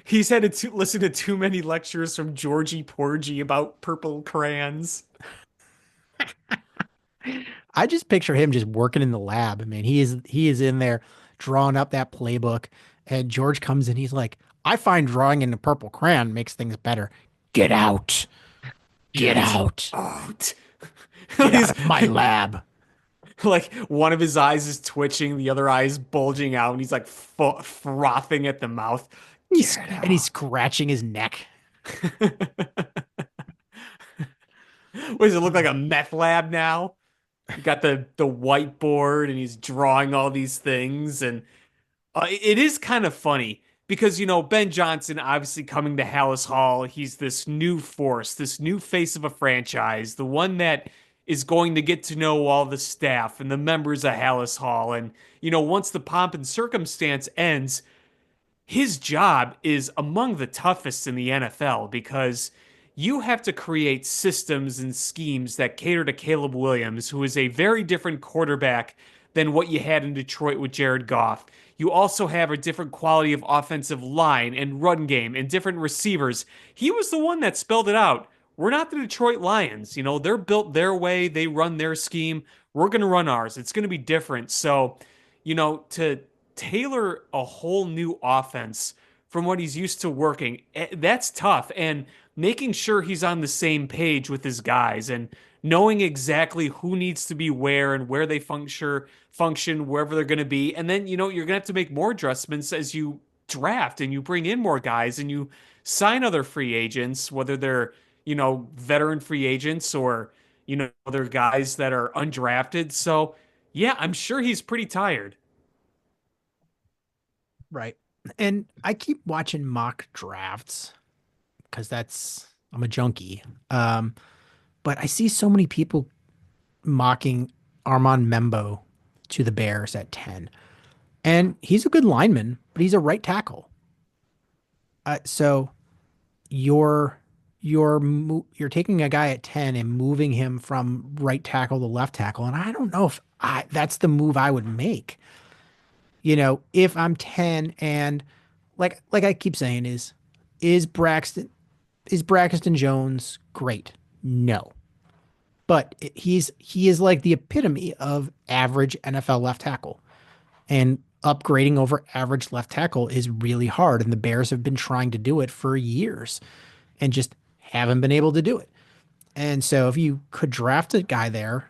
He's had to listen to too many lectures from Georgie Porgy about purple crayons. I just picture him just working in the lab. I mean, he is in there drawing up that playbook, and George comes in. He's like, "I find drawing in a purple crayon makes things better. Get out, get Get out, out. get out He's of my lab." like one of his eyes is twitching, the other eye is bulging out, and he's like frothing at the mouth. Get He's out. scratching his neck. What does it look like, a meth lab now? You got the whiteboard and he's drawing all these things, and it is kind of funny because Ben Johnson obviously coming to Hallis Hall, he's this new force, this new face of a franchise, the one that is going to get to know all the staff and the members of Hallis Hall, and once the pomp and circumstance ends, his job is among the toughest in the NFL because you have to create systems and schemes that cater to Caleb Williams, who is a very different quarterback than what you had in Detroit with Jared Goff. You also have a different quality of offensive line and run game and different receivers. He was the one that spelled it out. we're not the Detroit Lions. They're built their way, they run their scheme. We're going to run ours. It's going to be different. So, to tailor a whole new offense from what he's used to working, that's tough. And making sure he's on the same page with his guys and knowing exactly who needs to be where and where they function wherever they're going to be. And then, you're going to have to make more adjustments as you draft and you bring in more guys and you sign other free agents, whether they're, veteran free agents or, other guys that are undrafted. So, yeah, I'm sure he's pretty tired. Right. And I keep watching mock drafts because I'm a junkie. But I see so many people mocking Armand Membo to the Bears at 10. And he's a good lineman, but he's a right tackle. So you're taking a guy at 10 and moving him from right tackle to left tackle, and I don't know if that's the move I would make. If I'm 10 and like I keep saying is Braxton Jones great? No. But he is like the epitome of average NFL left tackle. And upgrading over average left tackle is really hard. And the Bears have been trying to do it for years and just haven't been able to do it. And so if you could draft a guy there,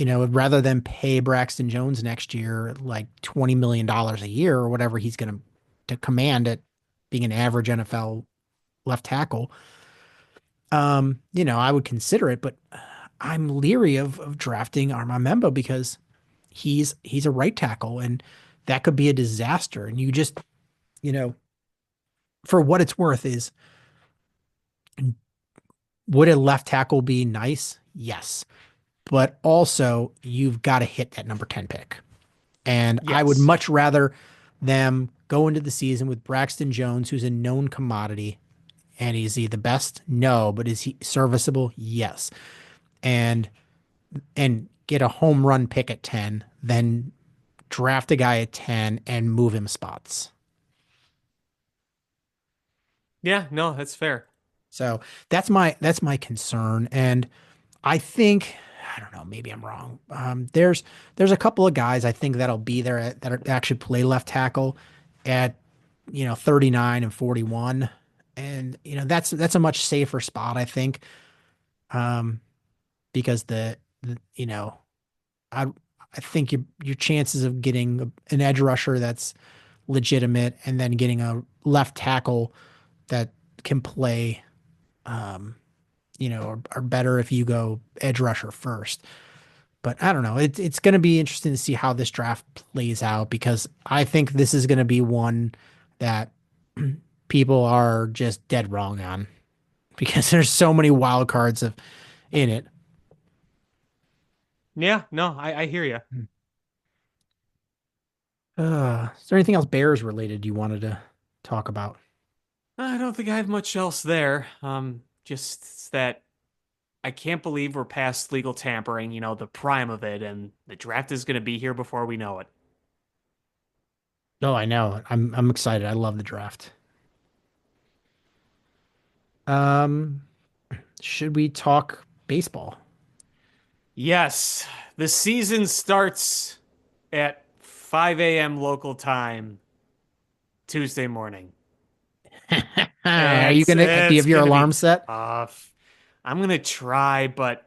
rather than pay Braxton Jones next year like $20 million a year or whatever he's going to command at being an average NFL left tackle, I would consider it, but I'm leery of drafting Armand Membo because he's a right tackle and that could be a disaster. And you just, you know, for what it's worth is would a left tackle be nice? Yes. But also you've got to hit that number 10 pick. And I would Yes. much rather them go into the season with Braxton Jones, who's a known commodity. And is he the best? No. But is he serviceable? Yes. And get a home run pick at 10, then draft a guy at 10 and move him spots. Yeah, no, that's fair. So that's my concern. And I think I don't know, maybe I'm wrong. There's a couple of guys I think that'll be there that actually play left tackle at 39 and 41. And that's a much safer spot, I think. Um, because I I think your chances of getting an edge rusher that's legitimate and then getting a left tackle that can play are better if you go edge rusher first. But I don't know. It's going to be interesting to see how this draft plays out because I think this is going to be one that people are just dead wrong on because there's so many wild cards in it. Yeah, no, I hear you. Is there anything else Bears related you wanted to talk about? I don't think I have much else there. Just that I can't believe we're past legal tampering, the prime of it, and the draft is going to be here before we know it. Oh, I know. I'm excited. I love the draft. Um, should we talk baseball? Yes, the season starts at 5 a.m. local time Tuesday morning. Are you It's gonna do you it's have your gonna be alarm set? tough. I'm gonna try, but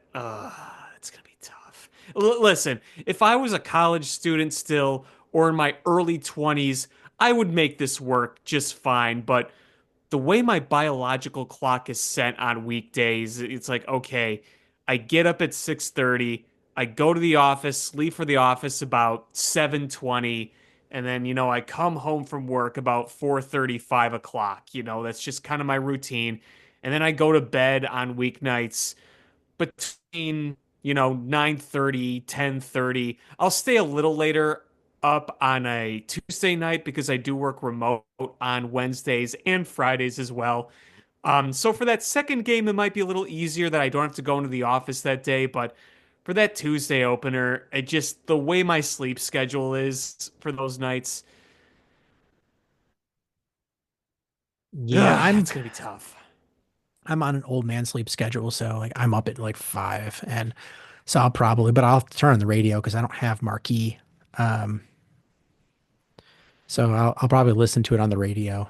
it's gonna be tough. Listen, if I was a college student still or in my early 20s, I would make this work just fine. But the way my biological clock is set on weekdays, it's like, okay, I get up at 6:30, I go to the office, leave for the office about 7:20, and then, I come home from work about 4:30, 5 o'clock. That's just kind of my routine. And then I go to bed on weeknights between 9:30, 10:30. I'll stay a little later up on a Tuesday night because I do work remote on Wednesdays and Fridays as well. So for that second game, it might be a little easier that I don't have to go into the office that day. But for that Tuesday opener, it just the way my sleep schedule is for those nights, Yeah, it's gonna be tough. I'm on an old man sleep schedule, so like I'm up at like 5, and so but I'll turn on the radio because I don't have marquee. Um, so I'll probably listen to it on the radio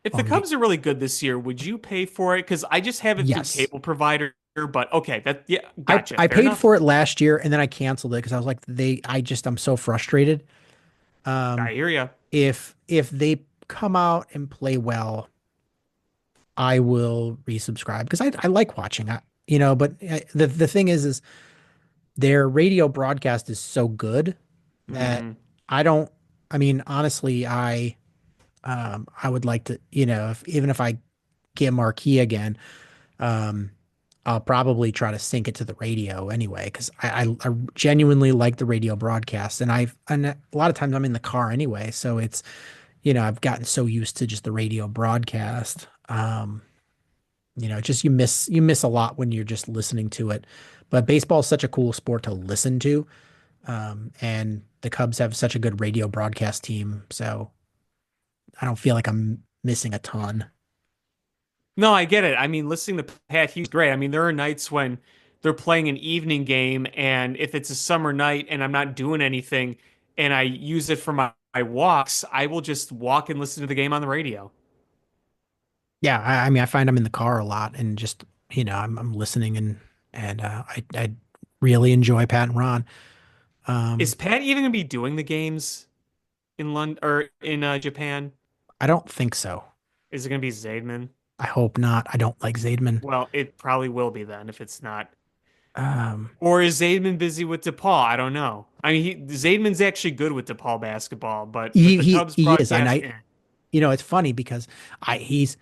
If while the I'm getting. Cubs are really good this year, would you pay for it? Because I just have it through Yes, cable provider. But okay, that yeah, I gotcha. I Fair paid enough. for it last year and then I canceled it because I was like I'm so frustrated. I hear you. If they come out and play well, I will resubscribe because I like watching. But the thing is their radio broadcast is so good that Hmm. I don't. I mean, honestly, I would like to, even if I get marquee again, um, I'll probably try to sync it to the radio anyway because I genuinely like the radio broadcast, and a lot of times I'm in the car anyway, so I've gotten so used to just the radio broadcast. Just you miss a lot when you're just listening to it. But baseball is such a cool sport to listen to. And the Cubs have such a good radio broadcast team, so I don't feel like I'm missing a ton. No, I get it. I mean, listening to Pat Hughes, great. I mean, there are nights when they're playing an evening game, and if it's a summer night and I'm not doing anything, and I use it for my walks, I will just walk and listen to the game on the radio. Yeah, I mean, I find I'm in the car a lot, and just I'm listening, and I really enjoy Pat and Ron. Is Um, Pat even gonna be doing the games in London or in Japan? I don't think so. Is it gonna be Zaidman? I hope not. I don't like Zaidman. Well, it probably will be then if it's not. Um, Or is Zaidman busy with DePaul? I don't know. I mean, Zaidman's actually good with DePaul basketball, but with he the he Cubs he is, and broadcast, eh. it's funny because I he's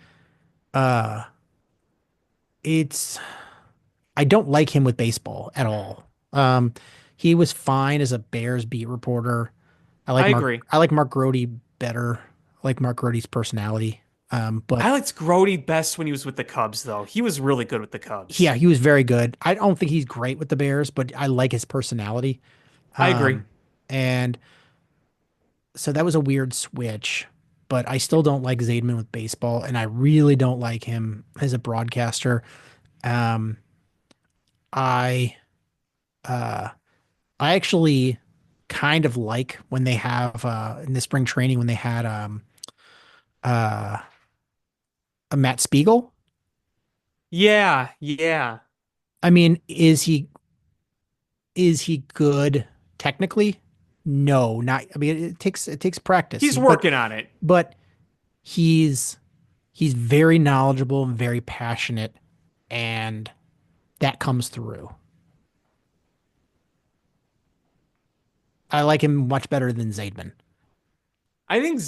uh it's I don't like him with baseball at all. He was fine as a Bears beat reporter. I agree. I like Mark Grody better. I like Mark Grody's personality. But I liked Grody best when he was with the Cubs, though. He was really good with the Cubs. yeah, he was very good. I don't think he's great with the Bears, but I like his personality. I agree. And so that was a weird switch, but I still don't like Zaidman with baseball, and I really don't like him as a broadcaster. Um, I uh I actually kind of like when they have in the spring training when they had uh a Matt Spiegel. Yeah, yeah. I mean, is he good technically? No, not. I mean, it takes practice. He's working on it. But he's he's very knowledgeable and very passionate, and that comes through. I like him much better than Zaidman. I think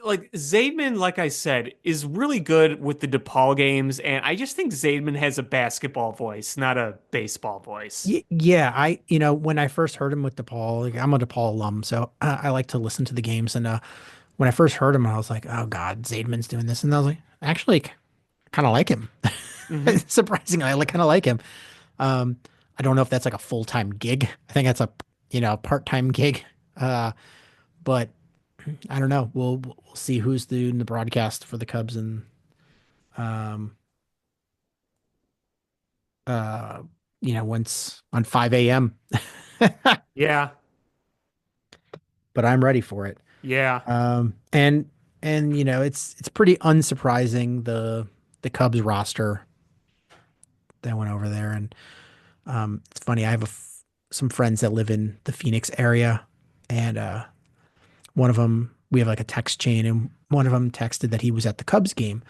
like Zaidman, like I said, is really good with the DePaul games, and I just think Zaidman has a basketball voice, not a baseball voice. Yeah, when I first heard him with DePaul, like, I'm a DePaul alum, so I like to listen to the games. And when I first heard him, I was like, oh God, Zaidman's doing this. And I was like, actually, kind of like him. Hmm. Surprisingly, I kind of like him. Um, I don't know if that's like a full-time gig. I think that's a, part-time gig. Uh, but I don't know. We'll see who's doing the broadcast for the Cubs and um uh once on 5 a.m. Yeah, But I'm ready for it. yeah. And it's pretty unsurprising the Cubs roster that went over there. And it's funny, I have some friends that live in the Phoenix area, and one of them, we have like a text chain, and one of them texted that he was at the Cubs game.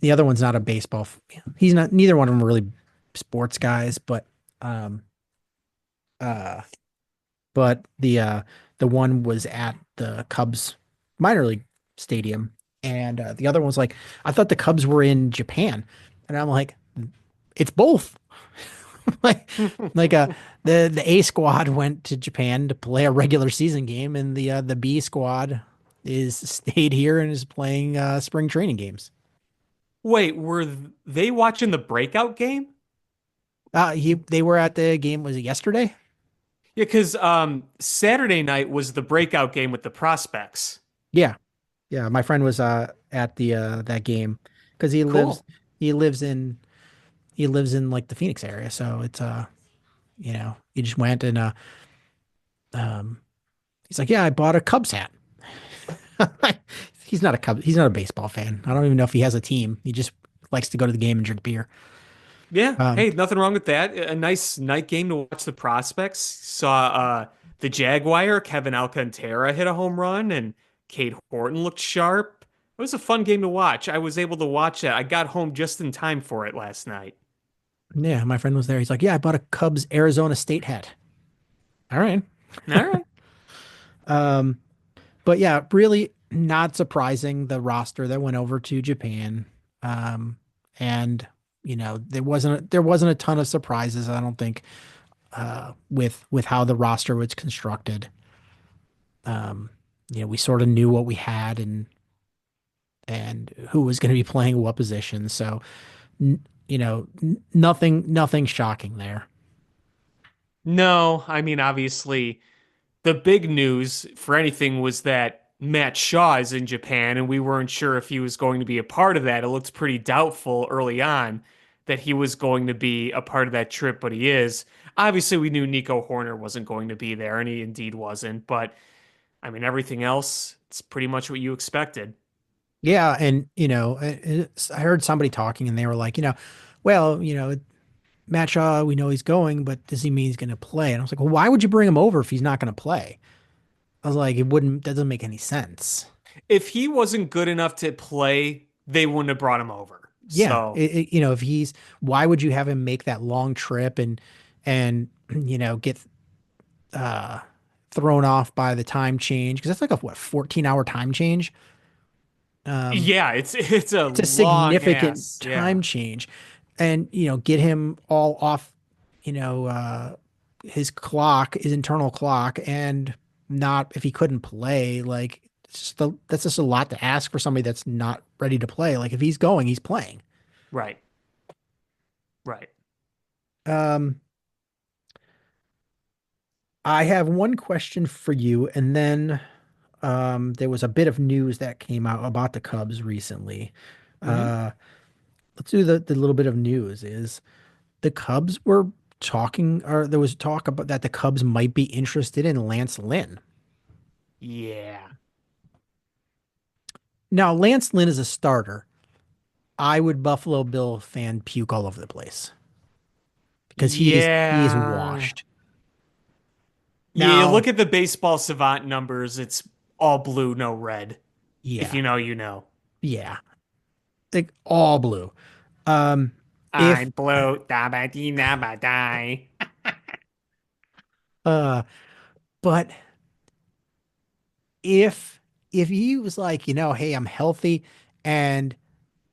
The other one's not a baseball. He's not. Neither one of them are really sports guys, um, uh, but the one was at the Cubs minor league stadium, and the other one was like, I thought the Cubs were in Japan, and I'm like, it's both. like like the A squad went to Japan to play a regular season game, and the B squad is stayed here and is playing spring training games. Wait, were they watching the breakout game? They were at the game. Was it yesterday? Yeah, because Saturday night was the breakout game with the prospects. Yeah, yeah. My friend was at the that game because he lives Cool. he lives in he lives in like the Phoenix area, so it's he just went and um he's like, yeah, I bought a Cubs hat. He's not a baseball fan. I don't even know if he has a team. He just likes to go to the game and drink beer. Yeah, Um, hey, nothing wrong with that. A nice night game to watch the prospects. Saw the Jaguar, Kevin Alcantara hit a home run and Cade Horton looked sharp. It was a fun game to watch. I was able to watch that. I got home just in time for it last night. yeah, my friend was there. He's like, yeah, I bought a Cubs Arizona State hat. All right. All right. Um, but yeah, really not surprising the roster that went over to Japan. Um, and there wasn't a ton of surprises, I don't think, with how the roster was constructed. Um, we sort of knew what we had and who was going to be playing what position. So, nothing shocking there. No, I mean, obviously, the big news for anything was that Matt Shaw is in Japan, and we weren't sure if he was going to be a part of that. It looked pretty doubtful early on that he was going to be a part of that trip, but he is. Obviously, we knew Nico Horner wasn't going to be there, and he indeed wasn't. But I mean, everything else, it's pretty much what you expected. Yeah, and I heard somebody talking, and they were like, well, Matt Shaw, we know he's going, but does he mean he's going to play? And I was like, well, why would you bring him over if he's not going to play? I was like, that doesn't make any sense. If he wasn't good enough to play, they wouldn't have brought him over. Yeah, So, if why would you have him make that long trip and get uh thrown off by the time change? Because that's like a what 14-hour time change. Um, yeah, it's a it's a long significant ass. Yeah, time change, and get him all off, you know, uh, his internal clock, and not if he couldn't play, like that's just a lot to ask for somebody that's not ready to play. Like if he's going, he's playing. right, right. Um, I have one question for you, and then there was a bit of news that came out about the Cubs recently. Mhm. Uh, let's do the little bit of news is the Cubs were talking, or there was talk about that the Cubs might be interested in Lance Lynn. Yeah. Now, Lance Lynn is a starter. I would Buffalo Bill fan puke all over the place because he is Yeah. washed. You Now, look at the baseball savant numbers, it's all blue, no red. If yeah, you know, you know. yeah, like all blue. Um, if I'm blue. Da ba dee na ba die. uh, but if he was like, hey, I'm healthy, and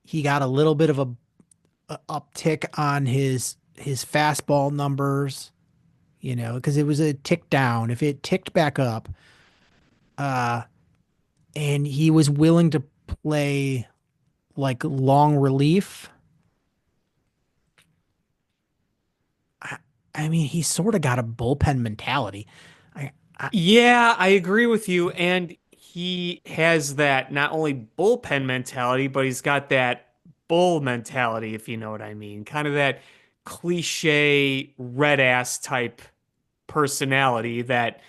he got a little bit of a uptick on his fastball numbers, because it was a tick down. If it ticked back up, uh, and he was willing to play like long relief, I, I mean, he sort of got a bullpen mentality. I, I Yeah, I agree with you. And he has that not only bullpen mentality, but he's got that bull mentality, if you know what I mean. Kind of that cliche red ass type personality that,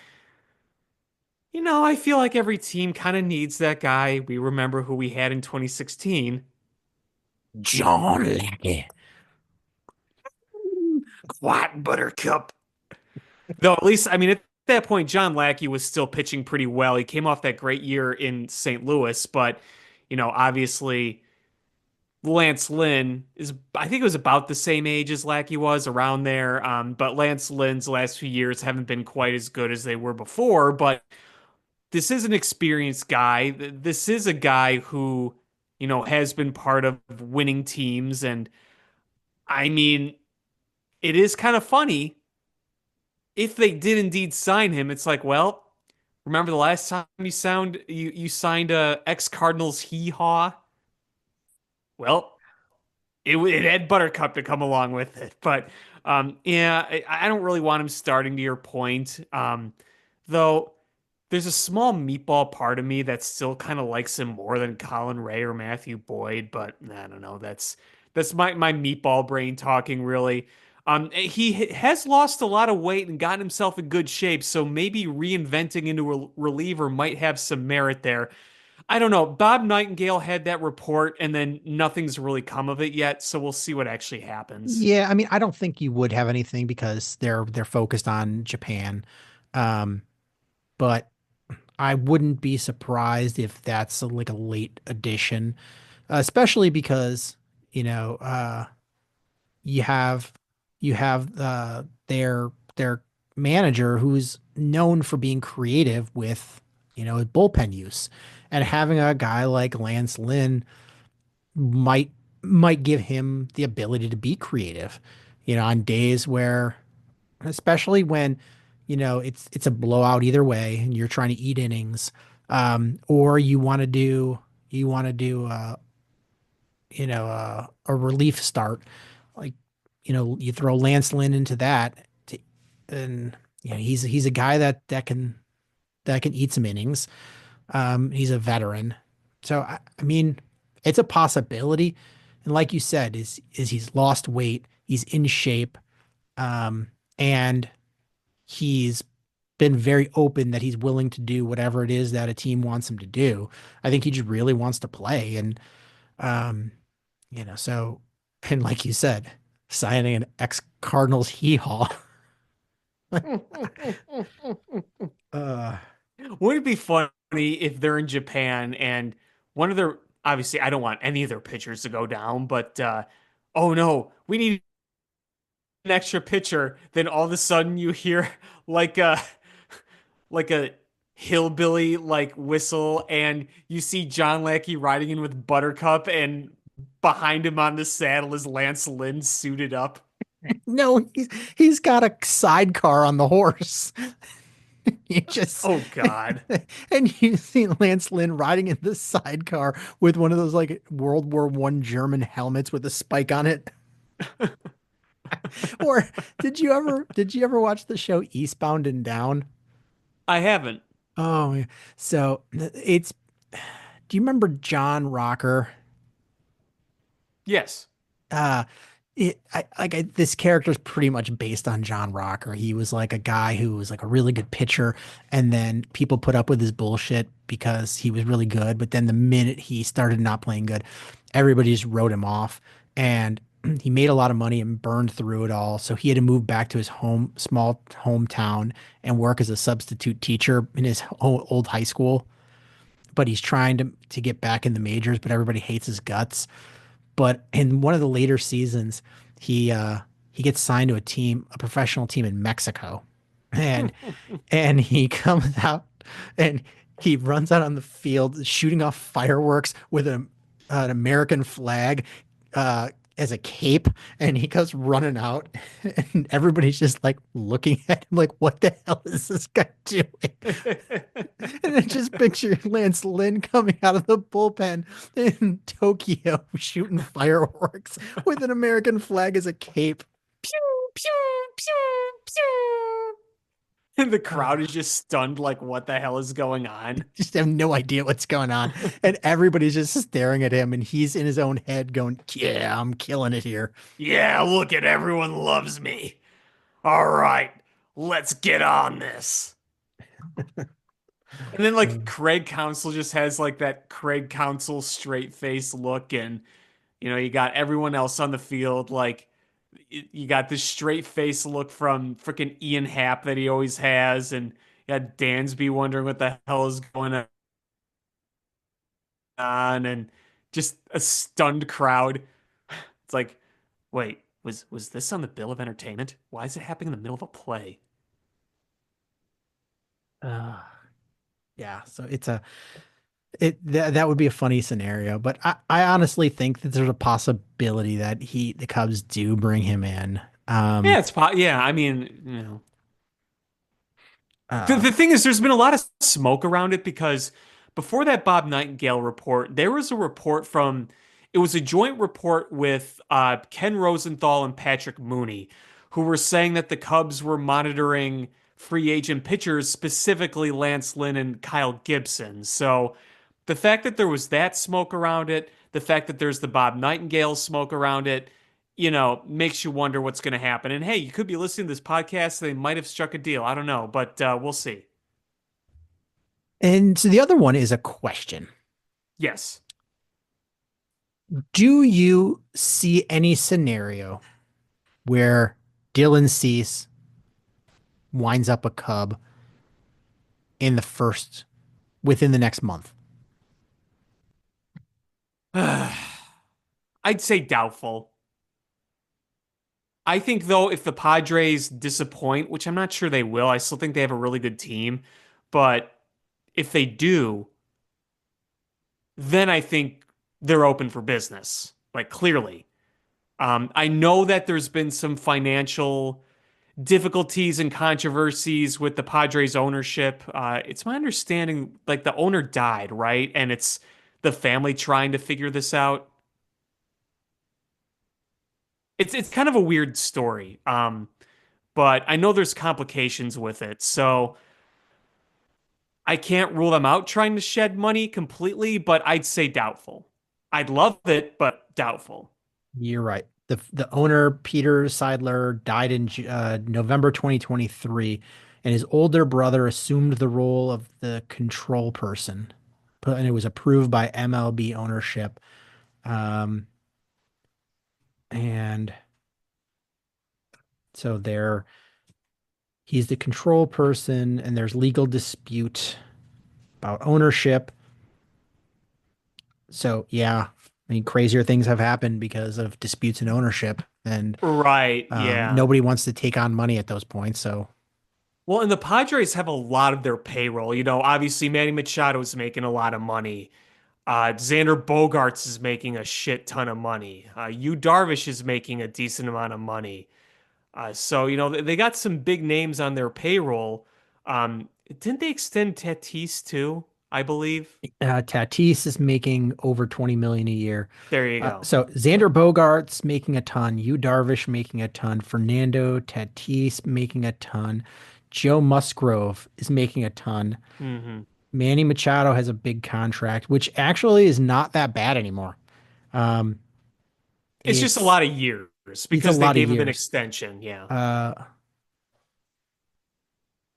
I feel like every team kind of needs that guy. We remember who we had in 2016. John Lackey. Quiet Buttercup. Though at least, I mean, at that point, John Lackey was still pitching pretty well. He came off that great year in St. Louis, but obviously Lance Lynn is, I think it was about the same age as Lackey was around there. But Lance Lynn's last few years haven't been quite as good as they were before. But this is an experienced guy. This is a guy who, has been part of winning teams. And I mean, it is kind of funny if they did indeed sign him. It's like, well, remember the last time you signed a ex Cardinals hee haw? Well, it had Buttercup to come along with it, but yeah, I don't really want him starting. To your point, though, there's a small meatball part of me that still kind of likes him more than Colin Ray or Matthew Boyd, but I don't know. That's my meatball brain talking really. He has lost a lot of weight and gotten himself in good shape, so maybe reinventing into a reliever might have some merit there. I don't know. Bob Nightingale had that report, and then nothing's really come of it yet, so we'll see what actually happens. Yeah, I mean, I don't think you would have anything because they're focused on Japan. Um, but I wouldn't be surprised if that's like a late addition, especially because, you know, you have their manager who's known for being creative with, bullpen use. And having a guy like Lance Lynn might might give him the ability to be creative, on days where, especially when, it's a blowout either way and you're trying to eat innings, or you want to do a relief start, like, you throw Lance Lynn into that, and he's a guy that can eat some innings. He's a veteran, so I mean, it's a possibility. And like you said, is he's lost weight, he's in shape, um, and he's been very open that he's willing to do whatever it is that a team wants him to do. I think he just really wants to play, and um, so, and like you said, signing an ex-Cardinals hee-haw. uh, Would it be funny if they're in Japan and one of their, obviously, I don't want any of their pitchers to go down, but oh no, we need an extra pitcher. Then all of a sudden you hear like a like a hillbilly like whistle, and you see John Lackey riding in with Buttercup, and behind him on the saddle is Lance Lynn suited up. no, he's got a sidecar on the horse. You just Oh God. and you see Lance Lynn riding in the sidecar with one of those like World War I German helmets with a spike on it. Or did you ever watch the show Eastbound and Down? I haven't. Oh, yeah. So it's do you remember John Rocker? Yes. uh this character is pretty much based on John Rocker. He was like a guy who was like a really good pitcher, and then people put up with his bullshit because he was really good. But then the minute he started not playing good, everybody just wrote him off, and he made a lot of money and burned through it all. So he had to move back to his small hometown, and work as a substitute teacher in his old high school. But he's trying to get back in the majors, but everybody hates his guts. But in one of the later seasons, he gets signed to a professional team in Mexico, and he comes out and he runs out on the field shooting off fireworks with an American flag, as a cape, and he goes running out, and everybody's just like looking at him like, what the hell is this guy doing? And I just picture Lance Lynn coming out of the bullpen in Tokyo shooting fireworks with an American flag as a cape. Pew, pew, pew, pew. And the crowd Uh, is just stunned, like, what the hell is going on? just have no idea what's going on. And everybody's just staring at him, and he's in his own head going, yeah, I'm killing it here. Yeah, look at everyone loves me. All right, let's get on this. And then like Craig Counsell just has like that Craig Counsell straight face look, and you got everyone else on the field like you got this straight face look from freaking Ian Happ that he always has, and you got Dansby wondering what the hell is going on, and just a stunned crowd. It's like, wait, was this on the bill of entertainment? Why is it happening in the middle of a play? Uh, yeah, so that would be a funny scenario, but I honestly think that there's a possibility that the Cubs do bring him in. Yeah, yeah. I mean, the, Uh, the thing is, there's been a lot of smoke around it because before that Bob Nightingale report, there was a report it was a joint report with Ken Rosenthal and Patrick Mooney, who were saying that the Cubs were monitoring free agent pitchers, specifically Lance Lynn and Kyle Gibson. So the fact that there was that smoke around it, the fact that there's the Bob Nightingale smoke around it, makes you wonder what's going to happen. And hey, you could be listening to this podcast. They might have struck a deal. I don't know, but we'll see. And so the other one is a question. Yes. Do you see any scenario where Dylan Cease winds up a Cub in the first within the next month? I'd say doubtful. I think, though, if the Padres disappoint, which I'm not sure they will, I still think they have a really good team. But if they do, then I think they're open for business, like clearly. I know that there's been some financial difficulties and controversies with the Padres ownership. It's my understanding, like the owner died, right? And it's the family trying to figure this out. It's kind of a weird story. But I know there's complications with it. So I can't rule them out trying to shed money completely, but I'd say doubtful. I'd love it, but doubtful. You're right. The owner, Peter Seidler, died in November 2023, and his older brother assumed the role of the control person. And it was approved by MLB ownership. Um, and so he's the control person, and there's legal dispute about ownership. So yeah, I mean, crazier things have happened because of disputes in ownership, and Right, yeah. nobody wants to take on money at those points. So Well, and the Padres have a lot of their payroll. Obviously Manny Machado is making a lot of money. Xander Bogaerts is making a shit ton of money. Yu Darvish is making a decent amount of money. So, they got some big names on their payroll. Didn't they extend Tatis too, I believe? Tatis is making over 20 million a year. There you go. So Xander Bogaerts making a ton, Yu Darvish making a ton, Fernando Tatis making a ton, Joe Musgrove is making a ton. Hmm. Manny Machado has a big contract, which actually is not that bad anymore. Um, It's just a it's lot of years it's a because they lot of gave him an years. extension. Yeah. Uh,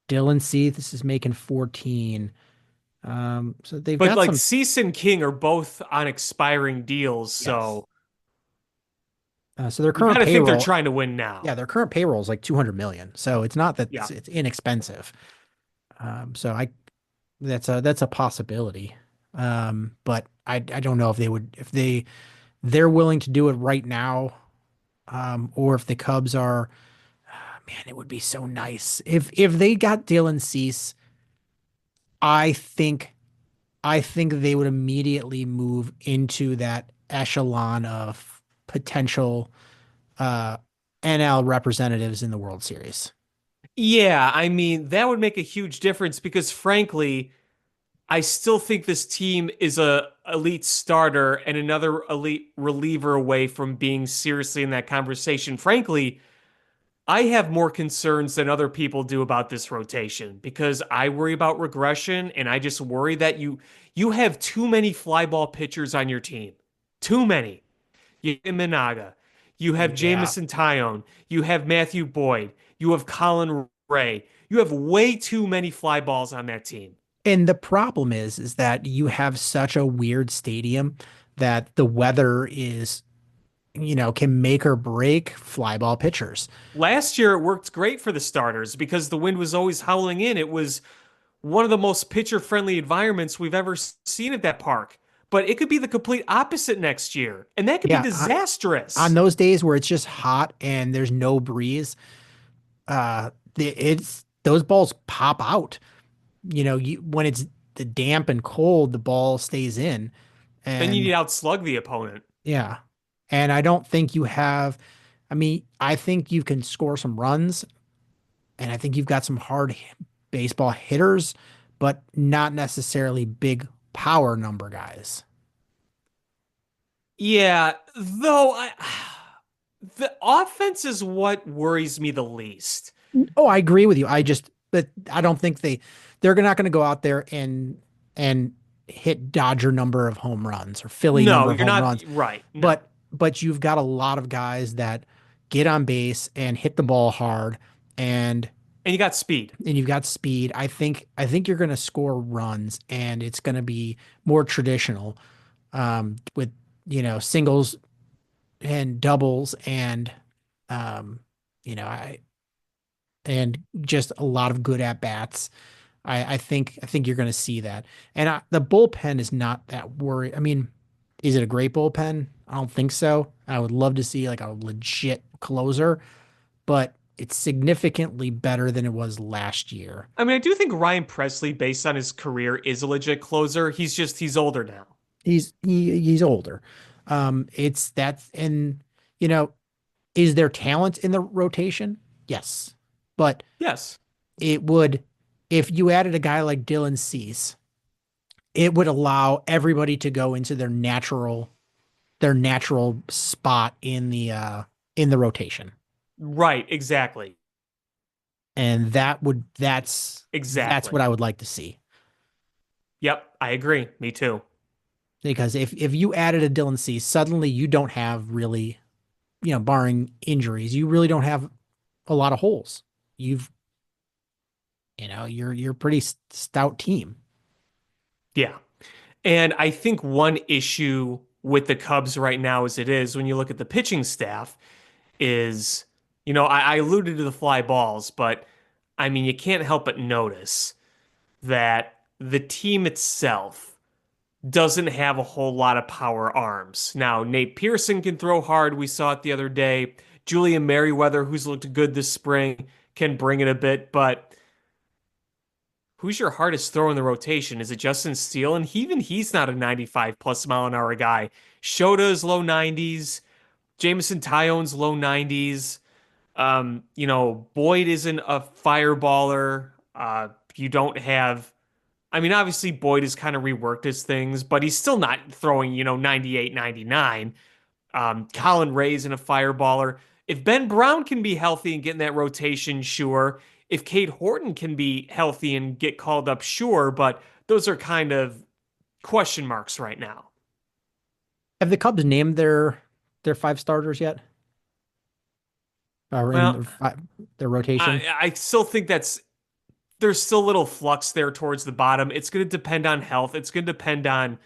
Dylan Cease is making 14. So they've But got like some. Cease and King are both on expiring deals, Yes. so So their you current got to think they're payroll, trying to win yeah, now. their current payroll is like 200 million. So it's not that Yeah. it's inexpensive. So that's a possibility. But I don't know if they're willing to do it right now, or if the Cubs are. Man, it would be so nice if they got Dylan Cease. I think I think they would immediately move into that echelon of potential uh, NL representatives in the World Series. Yeah, I mean, that would make a huge difference because frankly, I still think this team is a elite starter and another elite reliever away from being seriously in that conversation. Frankly, I have more concerns than other people do about this rotation because I worry about regression and I just worry that you have too many fly ball pitchers on your team. Too many. You have Minaga. You have Yeah. Jamison Tyone. You have Matthew Boyd. You have Colin Ray. You have way too many fly balls on that team. And the problem is that you have such a weird stadium that the weather can make or break fly ball pitchers. Last year, it worked great for the starters because the wind was always howling in. It was one of the most pitcher friendly environments we've ever seen at that park. But it could be the complete opposite next year, and that could be Yeah, on disastrous. those days where it's just hot and there's no breeze, it's those balls pop out. When it's the damp and cold, the ball stays in. Then you need And to outslug the opponent. yeah. And I don't think you have, I mean, I think you can score some runs and I think you've got some baseball hitters, but not necessarily big power number guys. Yeah, though the offense is what worries me the least. Oh, I agree with you. I just, but I don't think they're not going to go out there and hit Dodger number of home runs or Philly No, number of you're home not runs. right. No. But you've got a lot of guys that get on base and hit the ball hard and And you got speed. you've got speed. I think you're going to score runs and it's going to be more traditional with singles and doubles and um I and just a lot of good at bats. I think you're going to see that. And the bullpen is not that worried. I mean, is it a great bullpen? I don't think so. I would love to see like a legit closer, but it's significantly better than it was last year. I mean, I do think Ryan Presley, based on his career, is a legit closer. He's older now. He's older. It's that's and you know, is there talent in the rotation? Yes. But Yes. it would if you added a guy like Dylan Cease, it would allow everybody to go into their natural spot in the rotation. Right, exactly. And that's what Exactly. I would like to see. Yep, I agree. Me too. Because if you added a Dylan Cease, suddenly you don't have really, barring injuries, you really don't have a lot of holes. You've you're a pretty stout team. Yeah. And I think one issue with the Cubs right now, as it is, when you look at the pitching staff, is, I alluded to the fly balls, but I mean, you can't help but notice that the team itself doesn't have a whole lot of power arms. Now, Nate Pearson can throw hard. We saw it the other day. Julian Merriweather, who's looked good this spring, can bring it a bit, but who's your hardest throw in the rotation? Is it Justin Steele? And even he's not a 95 plus mile an hour guy. Shota's low 90s. Jameson Tyone's low 90s. Boyd isn't a fireballer. You don't have, I mean, obviously Boyd has kind of reworked his things, but he's still not throwing, 98, 99. Colin Ray's in a fireballer. If Ben Brown can be healthy and get in that rotation, sure. If Cade Horton can be healthy and get called up, sure. But those are kind of question marks right now. Have the Cubs named their five starters yet? Or in Well, their rotation? I still think there's still a little flux there towards the bottom. It's going to depend on health. It's going to depend on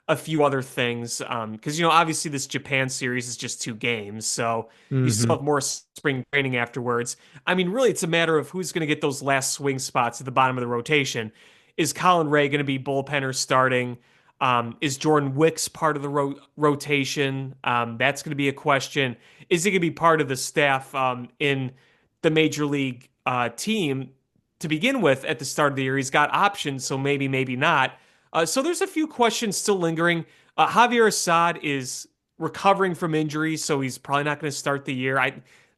a few other things. Because obviously this Japan series is just 2 games, so you still Hmm. have more spring training afterwards. I mean, really, it's a matter of who's going to get those last swing spots at the bottom of the rotation. Is Colin Ray going to be bullpenner starting? Is Jordan Wicks part of the rotation? That's going to be a question. Is he going to be part of the staff in the major league team to begin with at the start of the year? He's got options, so maybe, maybe not. So there's a few questions still lingering. Javier Assad is recovering from injury, so he's probably not going to start the year. I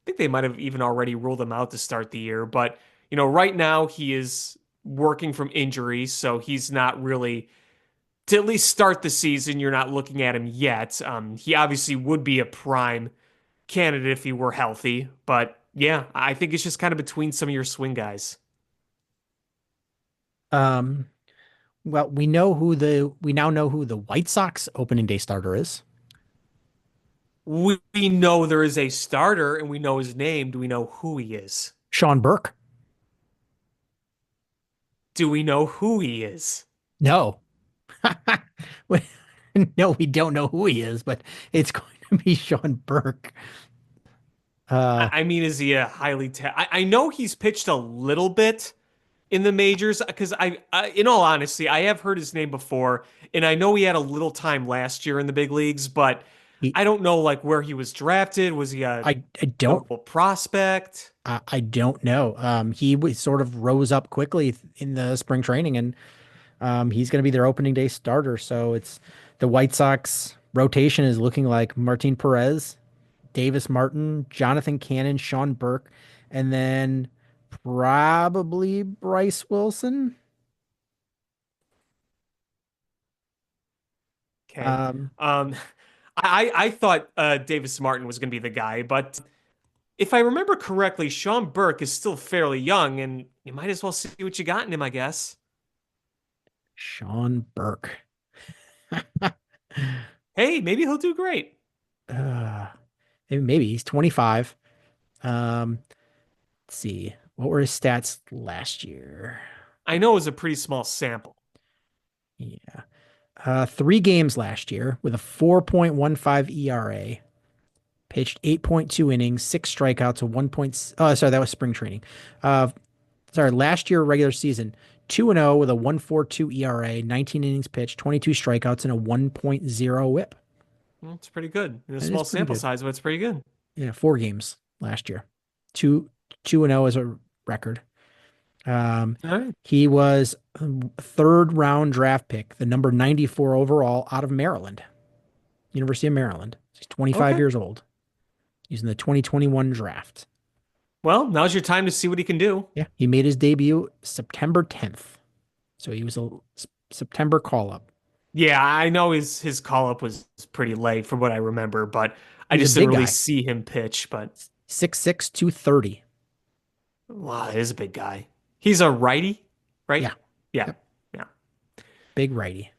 think they might have even already ruled him out to start the year, but right now he is working from injury, so he's not really to at least start the season. You're not looking at him yet. He obviously would be a prime candidate if he were healthy, but yeah, I think it's just kind of between some of your swing guys. Um, well, we now know who the White Sox opening day starter is. We know there is a starter and we know his name. Do we know who he is? Sean Burke. Do we know who he is? No. We- No, we don't know who he is, but it's going to be Sean Burke. Uh, I mean, is he a I know he's pitched a little bit in the majors because in all honesty, I have heard his name before, and I know he had a little time last year in the big leagues, but he, I don't know like where he was drafted. Was he a I don't notable prospect? I don't know. Sort of rose up quickly in the spring training, and he's going to be their opening day starter. So it's the White Sox rotation is looking like Martin Perez, Davis Martin, Jonathan Cannon, Sean Burke, and then probably Bryce Wilson. Okay. Um, Um, I thought Davis Martin was going to be the guy, but if I remember correctly, Sean Burke is still fairly young, and You might as well see what you got in him, I guess. Sean Burke. Hey, maybe he'll do great. Uh, maybe he's 25. Um, let's see. What were his stats last year? I know it was a pretty small sample. Yeah. 3 games last year with a 4.15 ERA, pitched 8.2 innings, 6 strikeouts, a 1 point. Oh, sorry, that was spring training. Uh, sorry, last year regular season, 2-0 with a 1.42 ERA, 19 innings pitched, 22 strikeouts, and a 1.0 WHIP. It's pretty good. In a That is small pretty sample good. size, but it's pretty good. Yeah, 4 games last year. Two and 0 as a record. Um, All right. he was a third round draft pick, the number 94 overall out of Maryland, University of Maryland. He's 25 Okay. years old. He's in the 2021 draft. Well, now's your time to see what he can do. Yeah, he made his debut September 10th. So he was a September call up. Yeah, I know his call up was pretty late from what I remember, but I He's a just didn't big really guy, see him pitch. But 6'6", 230. wow, he is a big guy. He's a righty, right? Yeah, Yeah, yep, yeah. big righty.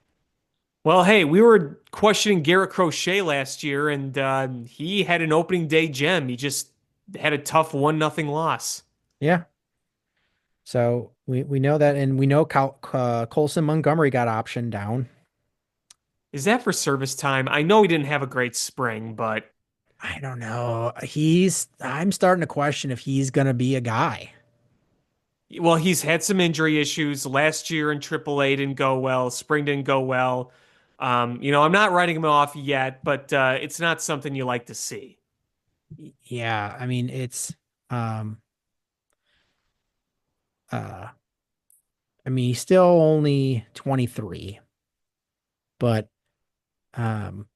Well, hey, we were questioning Garrett Crochet last year, and he had an opening day gem. He just had a tough 1-0 loss. Yeah. So we know that, and we know Colson Montgomery got optioned down. Is that for service time? I know he didn't have a great spring, but I don't know. I'm starting to question if he's gonna be a guy. well, he's had some injury issues last year in AAA didn't go well. Spring didn't go well. I'm not writing him off yet, but it's not something you like to see. Yeah, I mean um uh I mean he's still only 23, but um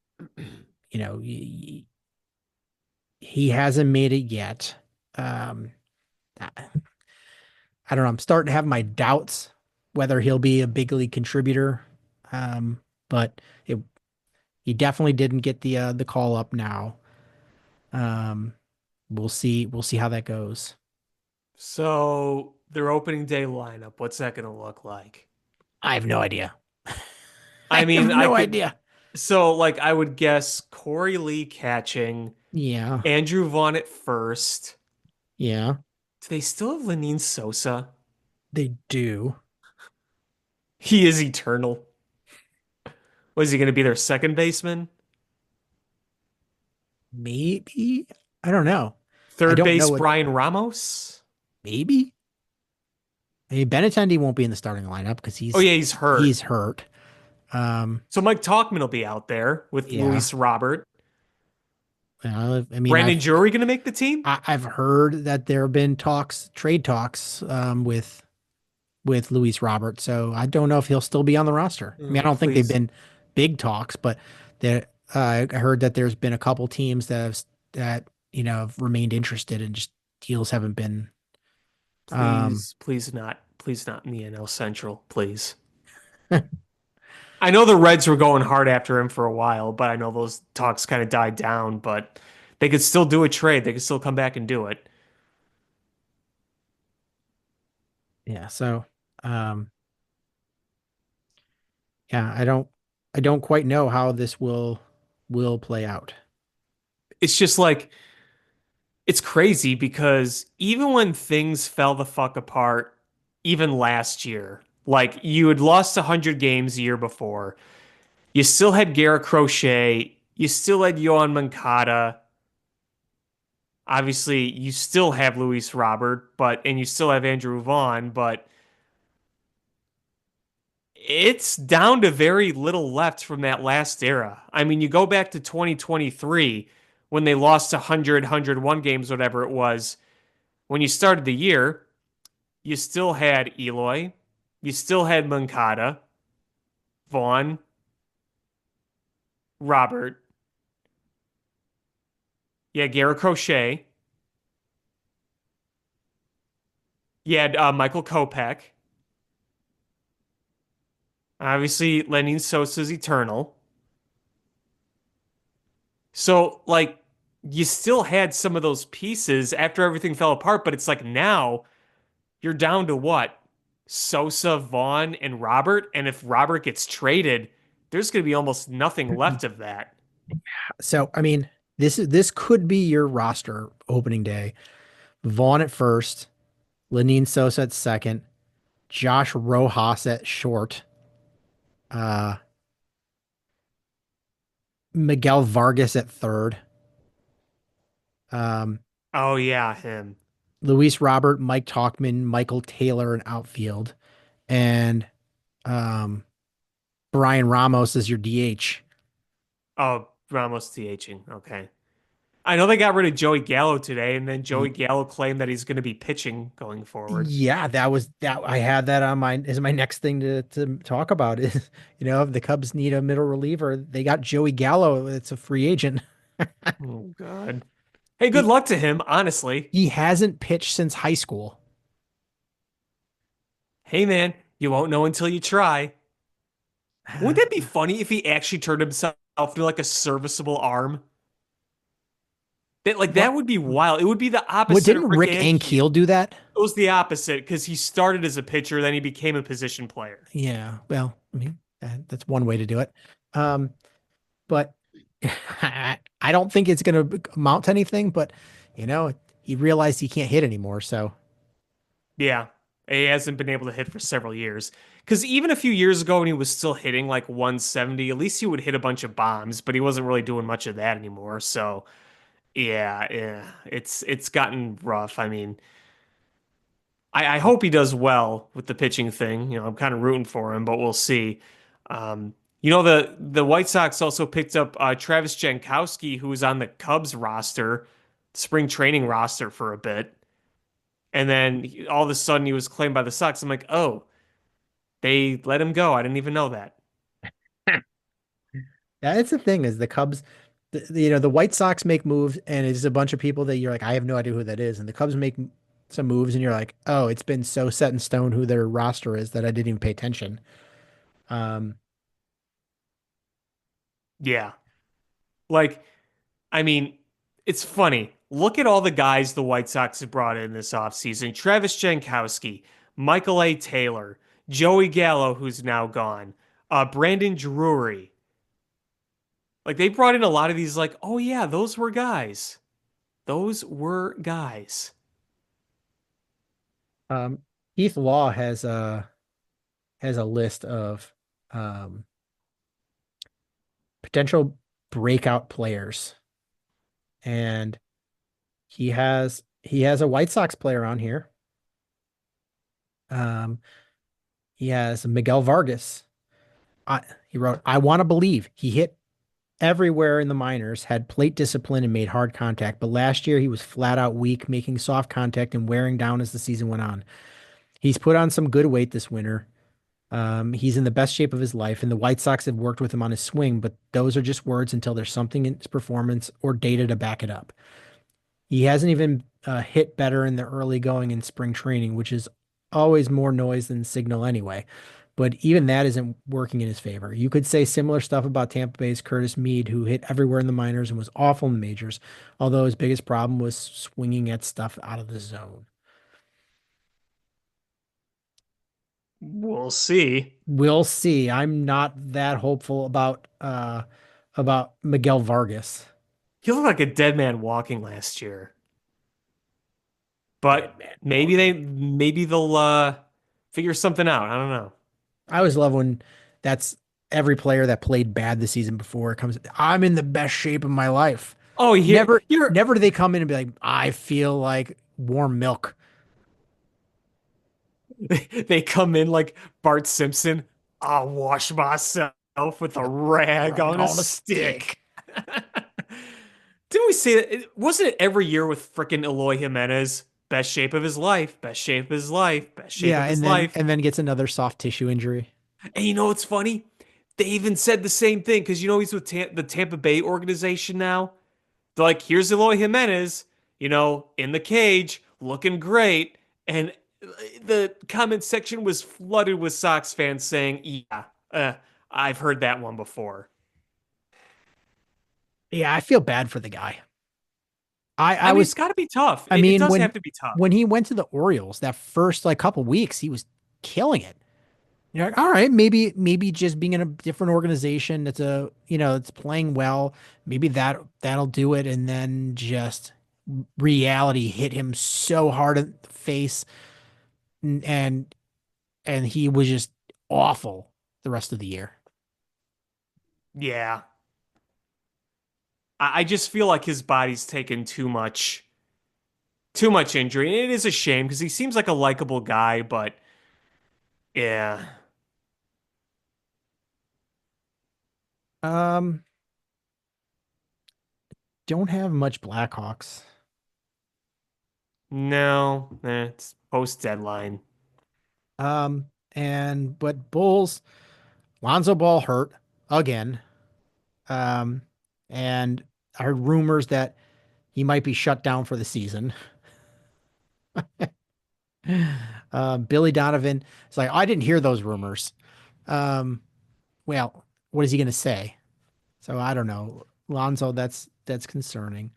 he hasn't made it yet. Um I I don't know. I'm starting to have my doubts whether he'll be a big league contributor. Um, but he definitely didn't get the call up now. Um, we'll see how that goes. So their opening day lineup, what's that going to look like? I have no idea. I I have mean, I no could idea. so like I would guess Corey Lee catching, Yeah, Andrew Vaughn at first. yeah, Do they still have Lenine Sosa? they do. He is eternal. Was he going to be their second baseman? Maybe. I don't know. I Third don't know base what. Brian Ramos? Maybe. I mean, Benintendi won't be in the starting lineup because Oh yeah, he's hurt. he's hurt. Um, So Mike Talkman will be out there with yeah. Luis Robert. I mean, Brandon Jury going to make the team? I've heard that there have been trade talks, with Luis Robert. So I don't know if he'll still be on the roster. I mean, I Oh, don't think they've please. been big talks, but I heard that there's been a couple teams that have remained interested, and just deals haven't been. Um, Please, please not. Please not in the NL Central, please. I know the Reds were going hard after him for a while, but I know those talks kind of died down, but they could still do a trade. They could still come back and do it. yeah. So, um, yeah, I don't quite know how this will play out. It's just like it's crazy because even when things fell the fuck apart, even last year, like you had lost 100 games the year before, you still had Garrett Crochet, you still had Yohan Moncada. Obviously, you still have Luis Robert, and you still have Andrew Vaughn, but it's down to very little left from that last era. I mean, you go back to 2023 when they lost 100, games, whatever it was. When you started the year, you still had Eloy, you still had Moncada, Vaughn, Robert, you had Garrett Crochet, you had Michael Kopech. Obviously, Lenyn Sosa's eternal. So, like, you still had some of those pieces after everything fell apart, but it's like now you're down to what? Sosa, Vaughn, and Robert. And if Robert gets traded, there's going to be almost nothing left of that. So, I mean, this could be your roster opening day. Vaughn at first, Lenine Sosa at second, Josh Rojas at short, uh, Miguel Vargas at third, um, Oh, yeah, him. Luis Robert, Mike Talkman, Michael Taylor in outfield, and um, Brian Ramos is your DH. Oh, Ramos DHing. Okay. I know they got rid of Joey Gallo today, and then Joey Y- Gallo claimed that he's going to be pitching going forward. Yeah, that was that. I had that on my as my next thing to talk about is if the Cubs need a middle reliever, they got Joey Gallo. It's a free agent. Oh, God. Hey, good He luck to him, honestly. he hasn't pitched since high school. Hey, man, you won't know until you try. Wouldn't that be funny if he actually turned himself into like a serviceable arm? That What? would be wild. It would be the What opposite of didn't Rick Rick Ankiel. Ankiel do that? It was the opposite because he started as a pitcher, then he became a position player. Yeah, well, I mean, that's one way to do it. Um, but I don't think it's going to amount to anything. But he realized he can't hit anymore. So Yeah, he hasn't been able to hit for several years. Because even a few years ago when he was still hitting like 170, at least he would hit a bunch of bombs, but he wasn't really doing much of that anymore. So yeah, it's gotten rough. I mean, I hope he does well with the pitching thing. I'm kind of rooting for him, but we'll see. The White Sox also picked up Travis Jankowski, who was on the Cubs roster, spring training roster for a bit, and then all of a sudden he was claimed by the Sox. I'm like, oh, they let him go. I didn't even know that. yeah, it's the thing is the Cubs, the White Sox make moves, and it's a bunch of people that you're like, I have no idea who that is, and the Cubs make some moves, and you're like, oh, it's been so set in stone who their roster is that I didn't even pay attention. Um, Yeah, like I mean, it's funny. Look at all the guys the White Sox have brought in this offseason. Travis Jankowski, Michael A. Taylor, Joey Gallo, who's now gone, Brandon Drury. Like they brought in a lot of these, like, oh yeah, those were guys. Those were guys. um, Keith Law has a list of um potential breakout players, and he has a White Sox player on here. Um, he has Miguel Vargas. He wrote, "I want to believe he hit everywhere in the minors, had plate discipline, and made hard contact. But last year he was flat out weak, making soft contact and wearing down as the season went on. He's put on some good weight this winter. He's in the best shape of his life, and the White Sox have worked with him on his swing, but those are just words until there's something in his performance or data to back it up. He hasn't even hit better in the early going in spring training, which is always more noise than signal anyway. But even that isn't working in his favor. You could say similar stuff about Tampa Bay's Curtis Mead, who hit everywhere in the minors and was awful in the majors, although his biggest problem was swinging at stuff out of the zone. We'll see. We'll see. I'm not that hopeful about Miguel Vargas. He looked like a dead man walking last year. Dead But man walking. maybe they'll figure something out. I don't know. I always love when that's every player that played bad the season before comes. I'm in the best shape of my life. Oh, Never, you're never do they come in and be like, I feel like warm milk. they come in like Bart Simpson. I'll wash myself with a rag Rag on a on a stick. stick. Didn't we say that? Wasn't it every year with frickin' Eloy Jimenez? Best shape of his life, best shape of his life, best shape Yeah, of his and then life. and then gets another soft tissue injury. And you know what's funny? They even said the same thing because he's with the Tampa Bay organization now. They're like, here's Eloy Jimenez, in the cage, looking great. And the comment section was flooded with Sox fans saying, yeah, I've heard that one before. Yeah, I feel bad for the guy. I I mean, it's was got to be tough. I It mean does have to be tough. when he went to the Orioles that first like couple weeks, he was killing it. You're like, all right, maybe just being in a different organization that's it's playing well, maybe that'll do it. And then just reality hit him so hard in the face, and and he was just awful the rest of the year. Yeah. I just feel like his body's taken too much injury. And it is a shame because he seems like a likable guy, but yeah. Um, don't have much Blackhawks. No, it's post deadline. And but Bulls, Lonzo Ball hurt again. Um, and I heard rumors that he might be shut down for the season. Billy Donovan is like, I didn't hear those rumors. Um, well, what is he going to say? So I don't know. Lonzo, that's concerning.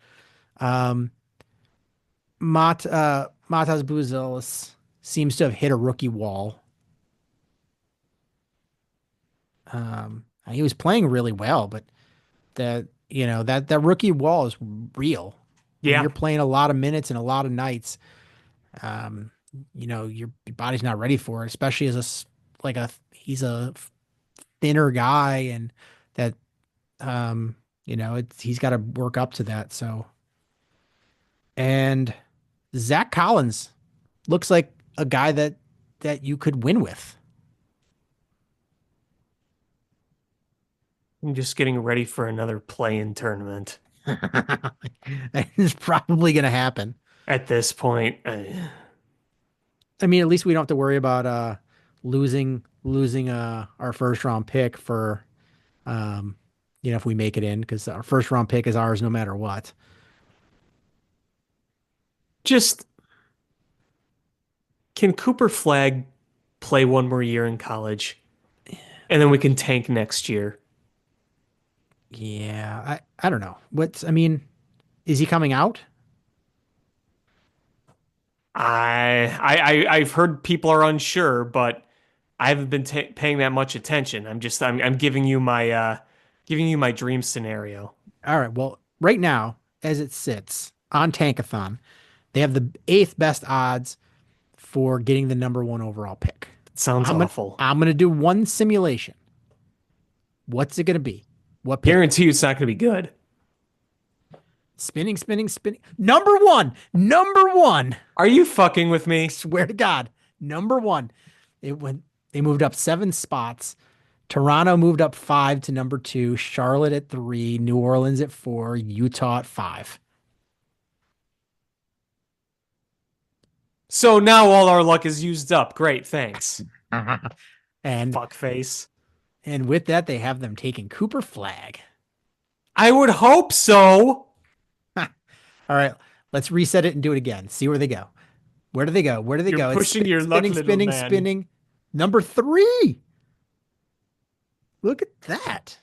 Um, Matas Buzelis seems to have hit a rookie wall. He was playing really well, but that rookie wall is real. When Yeah. you're playing a lot of minutes and a lot of nights, um, your body's not ready for it, especially as he's a thinner guy and that he's got to work up to that. So, and Zach Collins looks like a guy that you could win with. I'm just getting ready for another play-in tournament That is probably going to happen. at this point. I mean, at least we don't have to worry about losing our first round pick for um if we make it in, because our first round pick is ours no matter what. Just can Cooper Flag play one more year in college and then we can tank next year? Yeah, I don't know. I mean, is he coming out? I've heard people are unsure, but I haven't been ta paying that much attention. I'm giving you my dream scenario. All right. Well, right now, as it sits on Tankathon, they have the eighth best odds for getting the number one overall pick. It sounds I'm gonna awful. I'm gonna do one simulation. What's it gonna be? What pick? Guarantee you it's not going to be good. Spinning, spinning, spinning. Number one. Number one. Are you fucking with me? Swear to God. Number one. They moved up 7 spots. Toronto moved up 5 to number 2. Charlotte at 3. New Orleans at 4. Utah at 5. So now all our luck is used up. Great, thanks. And Fuckface. and with that, they have them taking Cooper Flag. I would hope so. All right, let's reset it and do it again. See where they go. Where do they go? Where do they You're go? It's pushing your luck, spinning, little spinning, man. spinning. Number 3. Look at that.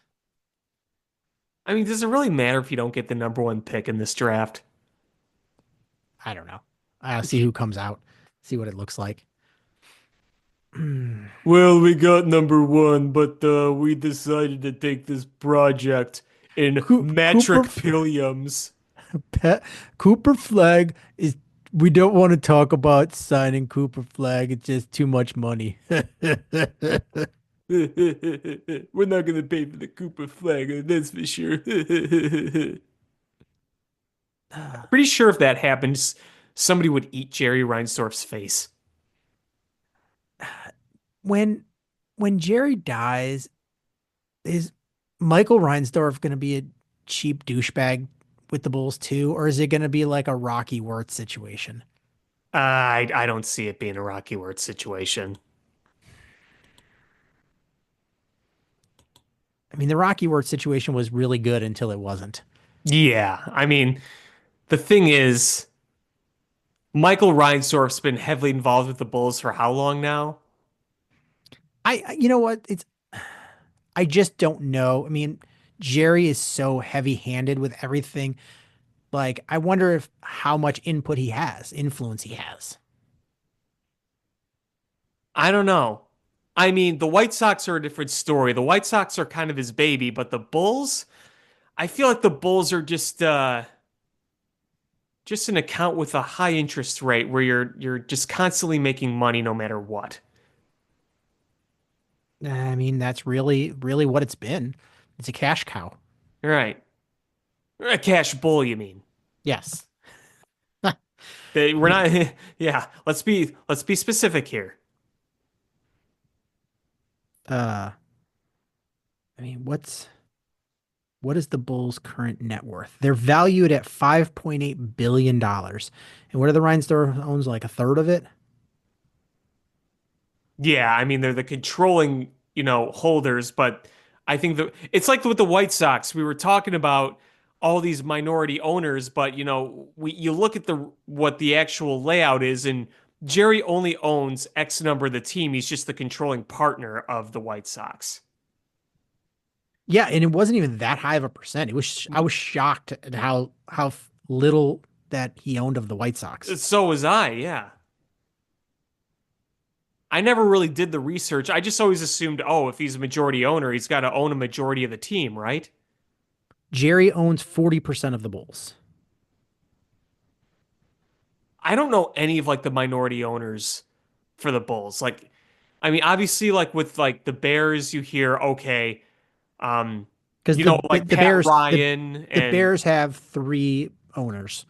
I mean, does it really matter if you don't get the number one pick in this draft? I don't know. I'll see who comes out. See what it looks like. Well, we got number one, but we decided to take this project in metric Cooper, pilliums. Cooper Flag is. We don't want to talk about signing Cooper Flag. It's just too much money. We're not going to pay for the Cooper flag, that's for sure. Pretty sure if that happens, somebody would eat Jerry Reinsdorf's face. when Jerry dies, is Michael Reinsdorf going to be a cheap douchebag with the Bulls too, or is it going to be like a Rocky Wirtz situation? I don't see it being a Rocky Wirtz situation. I mean, the Rocky Wirtz situation was really good until it wasn't. Yeah, I mean, the thing is, Michael Reinsdorf's been heavily involved with the Bulls for how long now? You know what? I just don't know. I mean, Jerry is so heavy-handed with everything. Like, I wonder if how much input he has, influence he has. I don't know. I mean, the White Sox are a different story. The White Sox are kind of his baby, but the Bulls, I feel like the Bulls are just an account with a high interest rate where you're just constantly making money no matter what. I mean, that's really what it's been. It's a cash cow. Right. A cash bull, you mean? Yes. We're Yeah. not yeah, let's be specific here. Uh, I mean, what is the Bulls' current net worth? They're valued at $5.8 billion. And what are the Reinsdorf owns like a third of it? Yeah, I mean they're the controlling, holders, but I think that it's like with the White Sox. We were talking about all these minority owners, but you look at the what the actual layout is, and Jerry only owns X number of the team. He's just the controlling partner of the White Sox. Yeah, and it wasn't even that high of a percent. I was shocked at how little that he owned of the White Sox. So was I, yeah. I never really did the research. I just always assumed, oh, if he's a majority owner, he's got to own a majority of the team, right? Jerry owns 40% of the Bulls. I don't know any of like the minority owners for the Bulls. Like, I mean, obviously, like with like the Bears, you hear, okay, um, Because like the Pat Bears Ryan the and Bears have three owners.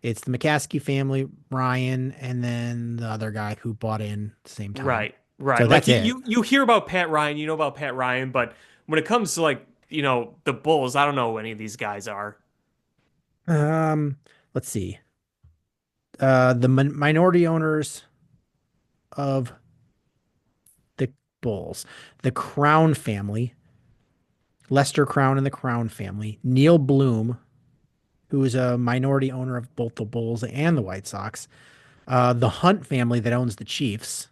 It's the McCaskey family, Ryan, and then the other guy who bought in at the same time. right, right. So Like that's you, it. you hear about Pat Ryan, you know about Pat Ryan, but when it comes to like, the Bulls, I don't know who any of these guys are. Um, let's see. The minority owners of the Bulls, the Crown family, Lester Crown and the Crown family, Neil Bloom, who is a minority owner of both the Bulls and the White Sox, the Hunt family that owns the Chiefs.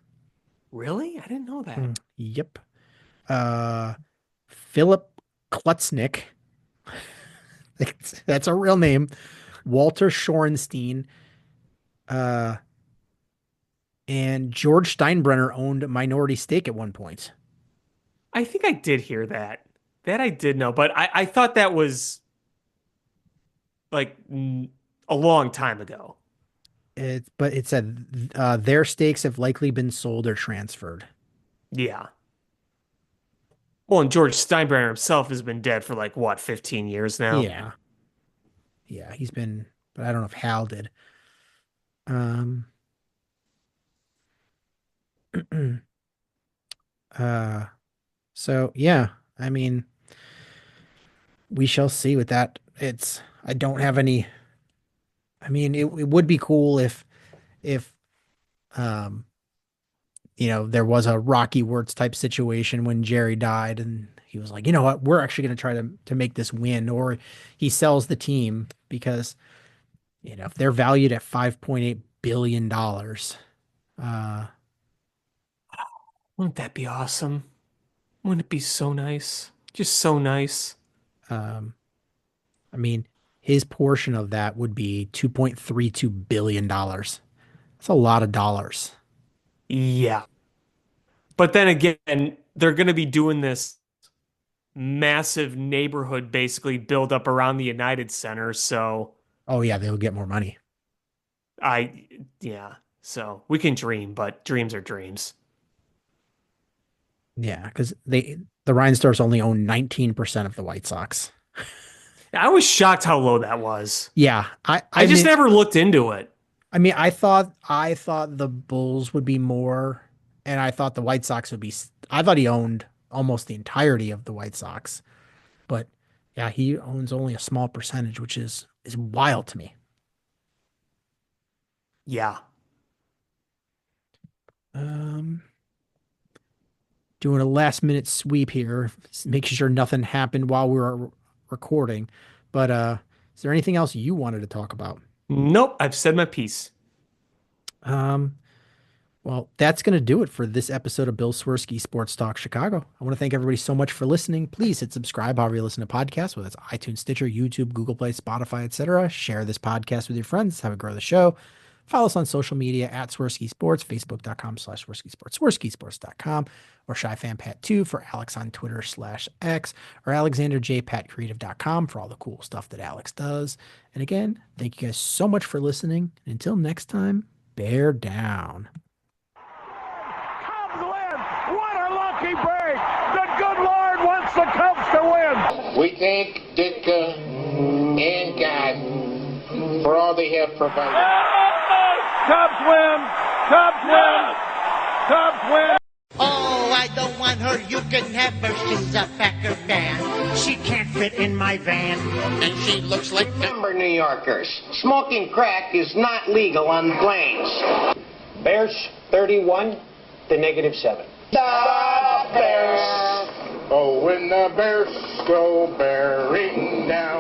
Really? I didn't know that. Yep. Uh, Philip Klutznick. That's a real name. Walter Shorenstein. Uh, and George Steinbrenner owned a minority stake at one point. I think I did hear that. That I did know, but I thought that was like a long time ago. But it said their stakes have likely been sold or transferred. Yeah. Well, and George Steinbrenner himself has been dead for like what, 15 years now? Yeah. Yeah, he's been, but I don't know if Hal did. Um, uh, so yeah, I mean, we shall see with that. I don't have any, I mean, it would be cool if, um, there was a Rocky Wirtz type situation when Jerry died and he was like, you know what, we're actually going to try to make this win, or he sells the team because, if they're valued at $5.8 billion, uh, Wouldn't that be awesome? Wouldn't it be so nice? Just so nice. um, I mean, his portion of that would be $2.32 billion. That's a lot of dollars. Yeah. But then again, they're going to be doing this massive neighborhood basically build up around the United Center. So Oh yeah, they'll get more money. I, yeah. So we can dream, but dreams are dreams. Yeah, because the Reinsdorfs only own 19% of the White Sox. I was shocked how low that was. Yeah, I just never looked into it. I thought the Bulls would be more, and I thought the White Sox would be. I thought he owned almost the entirety of the White Sox, but yeah, he owns only a small percentage, which is wild to me. Yeah. Um, Doing a last minute sweep here, making sure nothing happened while we were recording. But is there anything else you wanted to talk about? Nope. I've said my piece. Um, Well, that's going to do it for this episode of Bill Swerski Sports Talk Chicago. I want to thank everybody so much for listening. Please hit subscribe however you listen to podcasts, whether it's iTunes, Stitcher, YouTube, Google Play, Spotify, etc. Share this podcast with your friends. Have it grow the show. Follow us on social media at Swerski Sports, facebook.com/Swerski Sports, SwerskiSports.com, or ShyFanPat2 for Alex on Twitter /X, or AlexanderJPatCreative.com for all the cool stuff that Alex does. And again, thank you guys so much for listening. Until next time, bear down. Cubs win! What a lucky break! The good Lord wants the Cubs to win! We thank Ditka and God for all they have provided. Cubs win! Cubs win! Cubs win! Oh, I don't want her. You can have her. She's a Packer fan. She can't fit in my van. And she looks like Denver New Yorkers. Smoking crack is not legal on planes. Bears 31 to -7. The Bears! Oh, when the Bears go bearing down.